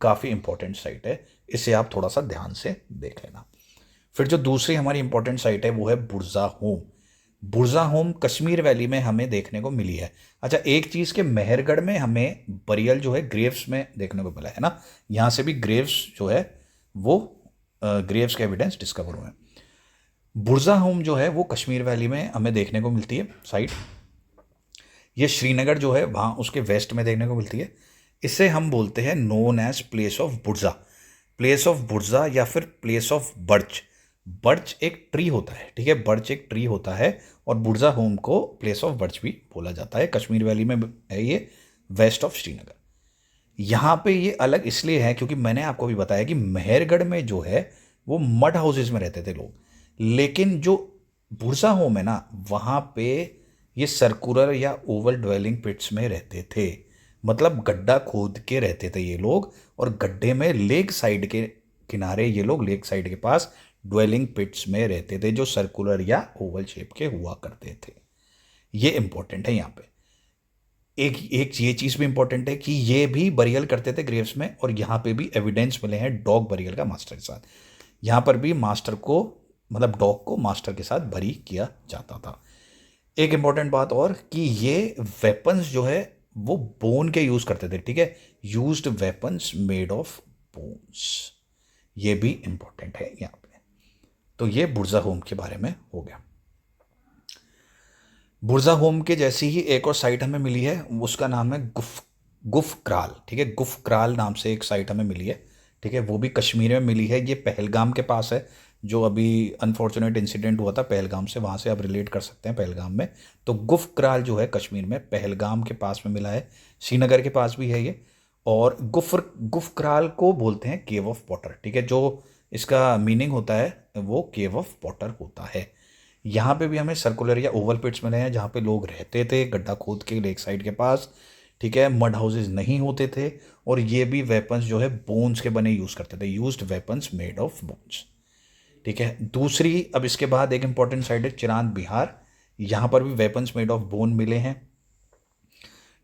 काफ़ी इंपॉर्टेंट साइट है, इसे आप थोड़ा सा ध्यान से देख लेना। फिर जो दूसरी हमारी इंपॉर्टेंट साइट है वो है बुरजा होम। बुरजा होम कश्मीर वैली में हमें देखने को मिली है। अच्छा, एक चीज़ के मेहरगढ़ में हमें बरियल जो है ग्रेव्स में देखने को मिला है ना, यहाँ से भी ग्रेव्स जो है वो ग्रेव्स के एविडेंस डिस्कवर हुए हैं। बुरजा होम जो है वो कश्मीर वैली में हमें देखने को मिलती है साइट। ये श्रीनगर जो है वहाँ उसके वेस्ट में देखने को मिलती है। इसे हम बोलते हैं नोन एज प्लेस ऑफ बुरजा, प्लेस ऑफ बुरजा या फिर प्लेस ऑफ बर्च। बर्च एक ट्री होता है, ठीक है, बर्च एक ट्री होता है, और बुरजा होम को प्लेस ऑफ बर्च भी बोला जाता है। कश्मीर वैली में है ये, वेस्ट ऑफ श्रीनगर। यहाँ पे ये अलग इसलिए है क्योंकि मैंने आपको भी बताया कि मेहरगढ़ में जो है वो मड हाउसेज में रहते थे लोग, लेकिन जो बुरजा होम है ना वहाँ पे ये सर्कुलर या ओवल ड्वेलिंग पिट्स में रहते थे। मतलब गड्ढा खोद के रहते थे ये लोग, और गड्ढे में लेक साइड के किनारे ये लोग लेक साइड के पास ड्वेलिंग पिट्स में रहते थे, जो सर्कुलर या ओवल शेप के हुआ करते थे। ये इंपॉर्टेंट है यहाँ पे। एक एक ये चीज़ भी इंपॉर्टेंट है कि ये भी बरियल करते थे ग्रेव्स में, और यहाँ पे भी एविडेंस मिले हैं डॉग बरियल का मास्टर के साथ। यहाँ पर भी मास्टर को, मतलब डॉग को मास्टर के साथ बरी किया जाता था। एक इंपॉर्टेंट बात और कि ये वेपन्स जो है वो बोन के यूज़ करते थे, ठीक है, used weapons made of bones. ये भी इंपॉर्टेंट है यहाँ पे। तो ये बुरजा होम के बारे में हो गया। बुरजा होम के जैसी ही एक और साइट हमें मिली है, उसका नाम है गुफ क्राल, ठीक है, गुफ क्राल नाम से एक साइट हमें मिली है, ठीक है, वो भी कश्मीर में मिली है। ये पहलगाम के पास है, जो अभी अनफॉर्चुनेट इंसिडेंट हुआ था पहलगाम से, वहाँ से आप रिलेट कर सकते हैं पहलगाम में। तो गुफ क्राल जो है कश्मीर में पहलगाम के पास में मिला है, श्रीनगर के पास भी है ये। और गुफ क्राल को बोलते हैं केव ऑफ पॉटर, ठीक है, जो इसका मीनिंग होता है वो केव ऑफ पॉटर होता है। यहाँ पे भी हमें सर्कुलर या ओवल पिट्स मिले हैं जहाँ पे लोग रहते थे गड्ढा खोद के लेक साइड के पास, ठीक है, मड हाउसेज नहीं होते थे, और ये भी वेपन्स जो है बोन्स के बने यूज़ करते थे, used weapons made of bones, ठीक है। दूसरी, अब इसके बाद एक इंपॉर्टेंट साइड है चिरांद बिहार, यहाँ पर भी वेपन्स मेड ऑफ बोन मिले हैं,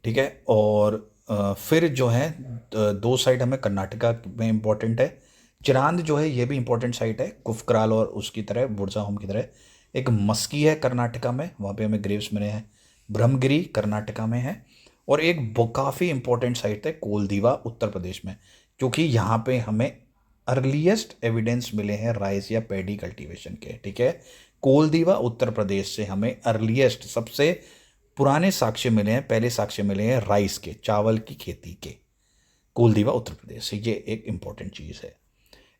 ठीक है। और फिर जो है दो साइड हमें कर्नाटका में इंपॉर्टेंट है। चिरांद जो है ये भी इंपॉर्टेंट साइट है, कुफक्राल और उसकी तरह बुरजा होम की तरह। एक मस्की है कर्नाटका में, वहाँ पे हमें ग्रेव्स मिले हैं। ब्रह्मगिरी कर्नाटका में है। और एक काफ़ी इंपॉर्टेंट साइट है कोलदीवा उत्तर प्रदेश में, क्योंकि यहाँ पे हमें अर्लीस्ट एविडेंस मिले हैं राइस या पैडी कल्टीवेशन के, ठीक है। कोलदीवा उत्तर प्रदेश से हमें अर्लीस्ट सबसे पुराने साक्ष्य मिले हैं, पहले साक्ष्य मिले हैं राइस के, चावल की खेती के, कोलदीवा उत्तर प्रदेश से। ये एक इम्पॉर्टेंट चीज़ है।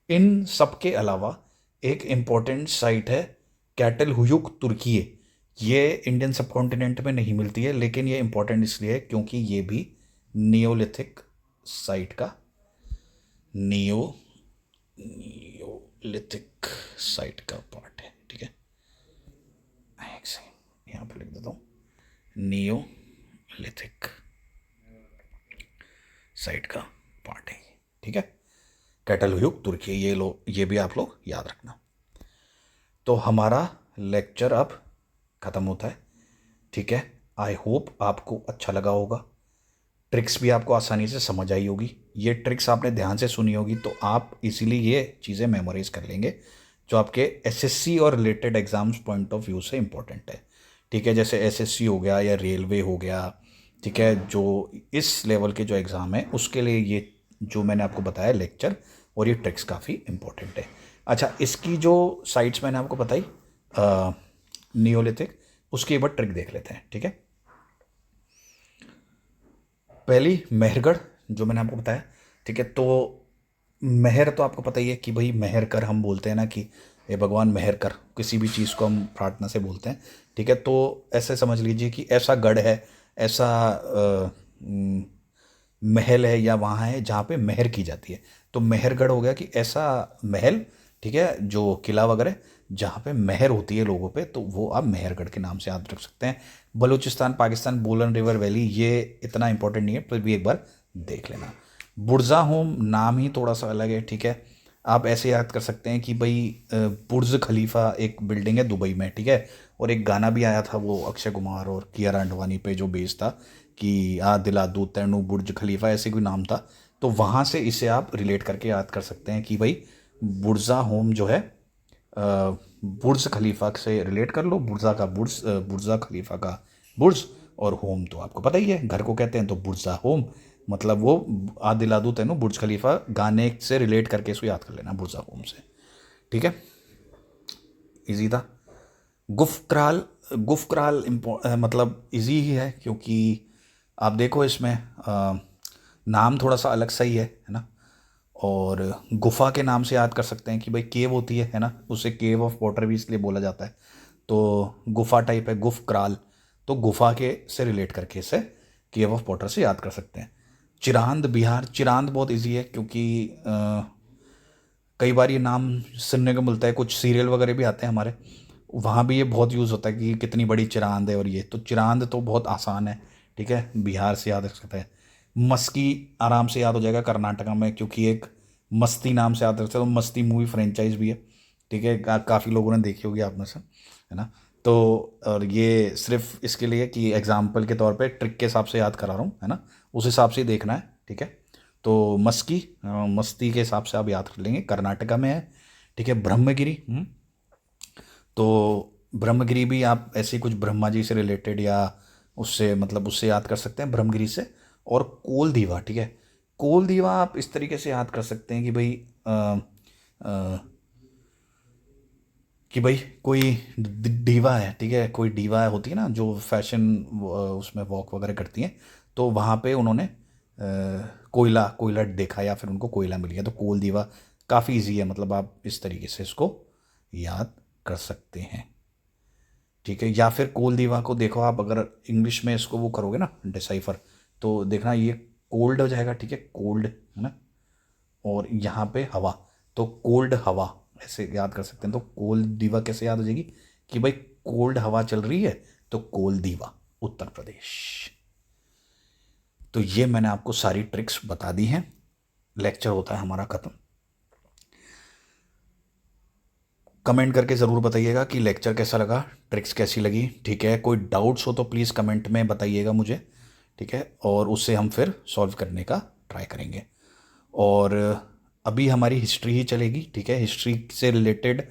इन सब के अलावा एक इम्पॉर्टेंट साइट है कैटल हुयुक तुर्की। ये इंडियन सब कॉन्टिनेंट में नहीं मिलती है, लेकिन ये इंपॉर्टेंट इसलिए है क्योंकि ये भी नियोलिथिक साइट का नियोलिथिक साइट का पार्ट है, ठीक है। एक सेकंड यहाँ पे लिख देता हूँ, नियोलिथिक साइट का पार्ट है, ठीक है। कैटल हुयुक तुर्की, ये भी आप लोग याद रखना। तो हमारा लेक्चर अब ख़त्म होता है, ठीक है। आई होप आपको अच्छा लगा होगा, ट्रिक्स भी आपको आसानी से समझ आई होगी। ये ट्रिक्स आपने ध्यान से सुनी होगी तो आप इसीलिए ये चीज़ें मेमोराइज कर लेंगे, जो आपके एसएससी और related exams point of view से इंपॉर्टेंट है, ठीक है। जैसे एसएससी हो गया या रेलवे हो गया, ठीक है, जो इस लेवल के जो एग्ज़ाम है उसके लिए ये जो मैंने आपको बताया लेक्चर और ये ट्रिक्स काफ़ी इंपॉर्टेंट है। अच्छा, इसकी जो साइट्स मैंने आपको बताई नियोलिथिक, उसकी एक बार ट्रिक देख लेते हैं, ठीक है। पहली मेहरगढ़ जो मैंने आपको बताया, ठीक है। तो मेहर तो आपको पता ही है कि भाई मेहर कर हम बोलते हैं ना, कि ये भगवान मेहर कर, किसी भी चीज़ को हम प्रार्थना से बोलते हैं, ठीक है। तो ऐसे समझ लीजिए कि ऐसा गढ़ है, ऐसा महल है या वहाँ है जहाँ पे मेहर की जाती है। तो मेहरगढ़ हो गया कि ऐसा महल, ठीक है, जो किला वगैरह जहाँ पे मेहर होती है लोगों पे, तो वो आप मेहरगढ़ के नाम से याद रख सकते हैं। बलूचिस्तान पाकिस्तान, बोलन रिवर वैली, ये इतना इंपॉर्टेंट नहीं है, फिर भी एक बार देख लेना। बुर्जा होम नाम ही थोड़ा सा अलग है, ठीक है। आप ऐसे याद कर सकते हैं कि भाई बुर्ज खलीफा एक बिल्डिंग है दुबई में, ठीक है। और एक गाना भी आया था वो अक्षय कुमार और कियारा आडवाणी पे जो बेस्ड था कि आ दिला दू तैनू बुर्ज खलीफा, ऐसे कोई नाम था। तो वहाँ से इसे आप रिलेट करके याद कर सकते हैं कि भाई बुर्जा होम जो है बुर्ज खलीफा से रिलेट कर लो। बुर्जा का बुर्ज, बुर्जा खलीफा का बुर्ज, और होम तो आपको पता ही है घर को कहते हैं, तो बुर्जा होम मतलब वो आ दिला दूं तेनू बुर्ज खलीफा गाने से रिलेट करके इसको याद कर लेना बुर्जा होम से, ठीक है। इजी था। गुफक्राल, गुफक्राल मतलब इजी ही है क्योंकि आप देखो इसमें नाम थोड़ा सा अलग सा ही है ना। और गुफा के नाम से याद कर सकते हैं कि भाई केव होती है ना, उसे केव ऑफ वाटर भी इसलिए बोला जाता है। तो गुफा टाइप है गुफ क्राल, तो गुफा के से रिलेट करके इसे केव ऑफ वाटर से याद कर सकते हैं। चिरांद बिहार, चिरांद बहुत इजी है क्योंकि कई बार ये नाम सुनने को मिलता है, कुछ सीरियल वगैरह भी आते हैं हमारे, वहाँ भी ये बहुत यूज़ होता है कि कितनी बड़ी चिरांद है, और ये तो चिरांद तो बहुत आसान है, ठीक है, बिहार से याद रख सकते हैं। मस्की आराम से याद हो जाएगा कर्नाटका में, क्योंकि एक मस्ती नाम से याद रख सकते हो, मस्ती मूवी फ्रेंचाइज भी है, ठीक है, काफ़ी लोगों ने देखी होगी आप में से, है ना। तो और ये सिर्फ इसके लिए कि एग्जाम्पल के तौर पे ट्रिक के हिसाब से याद करा रहा हूँ, है ना, उस हिसाब से ही देखना है, ठीक है। तो मस्की मस्ती के हिसाब से आप याद कर लेंगे, कर्नाटका में है, ठीक है। ब्रह्मगिरी, तो ब्रह्मगिरी भी आप ऐसे ही कुछ ब्रह्मा जी से रिलेटेड या उससे मतलब उससे याद कर सकते हैं ब्रह्मगिरी से। और कोल दीवा, ठीक है, कोल दीवा आप इस तरीके से याद कर सकते हैं कि भाई अ, कि भाई कोई डीवा है, ठीक है, कोई डीवा होती है ना जो फैशन उसमें वॉक वगैरह करती हैं, तो वहाँ पे उन्होंने कोयला कोयला देखा या फिर उनको कोयला मिल गया, तो कोल दीवा काफ़ी इजी है, मतलब आप इस तरीके से इसको याद कर सकते हैं, ठीक है। या फिर कोल दीवा को देखो आप, अगर इंग्लिश में इसको वो करोगे ना डिसाइफर, तो देखना ये कोल्ड हो जाएगा, ठीक है, कोल्ड, है ना। और यहाँ पे हवा, तो कोल्ड हवा ऐसे याद कर सकते हैं। तो कोल दीवा कैसे याद हो जाएगी कि भाई कोल्ड हवा चल रही है, तो कोल दीवा उत्तर प्रदेश। तो ये मैंने आपको सारी ट्रिक्स बता दी हैं। लेक्चर होता है हमारा ख़त्म। कमेंट करके ज़रूर बताइएगा कि लेक्चर कैसा लगा, ट्रिक्स कैसी लगी, ठीक है। कोई डाउट्स हो तो प्लीज़ कमेंट में बताइएगा मुझे, ठीक है, और उससे हम फिर सॉल्व करने का ट्राई करेंगे। और अभी हमारी हिस्ट्री ही चलेगी, ठीक है। हिस्ट्री से रिलेटेड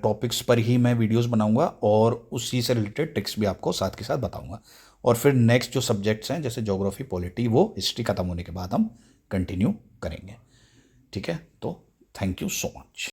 टॉपिक्स पर ही मैं वीडियोस बनाऊंगा और उसी से रिलेटेड ट्रिक्स भी आपको साथ के साथ बताऊंगा। और फिर नेक्स्ट जो सब्जेक्ट्स हैं जैसे ज्योग्राफी पॉलिटी, वो हिस्ट्री ख़त्म होने के बाद हम कंटिन्यू करेंगे, ठीक है। तो थैंक यू सो मच।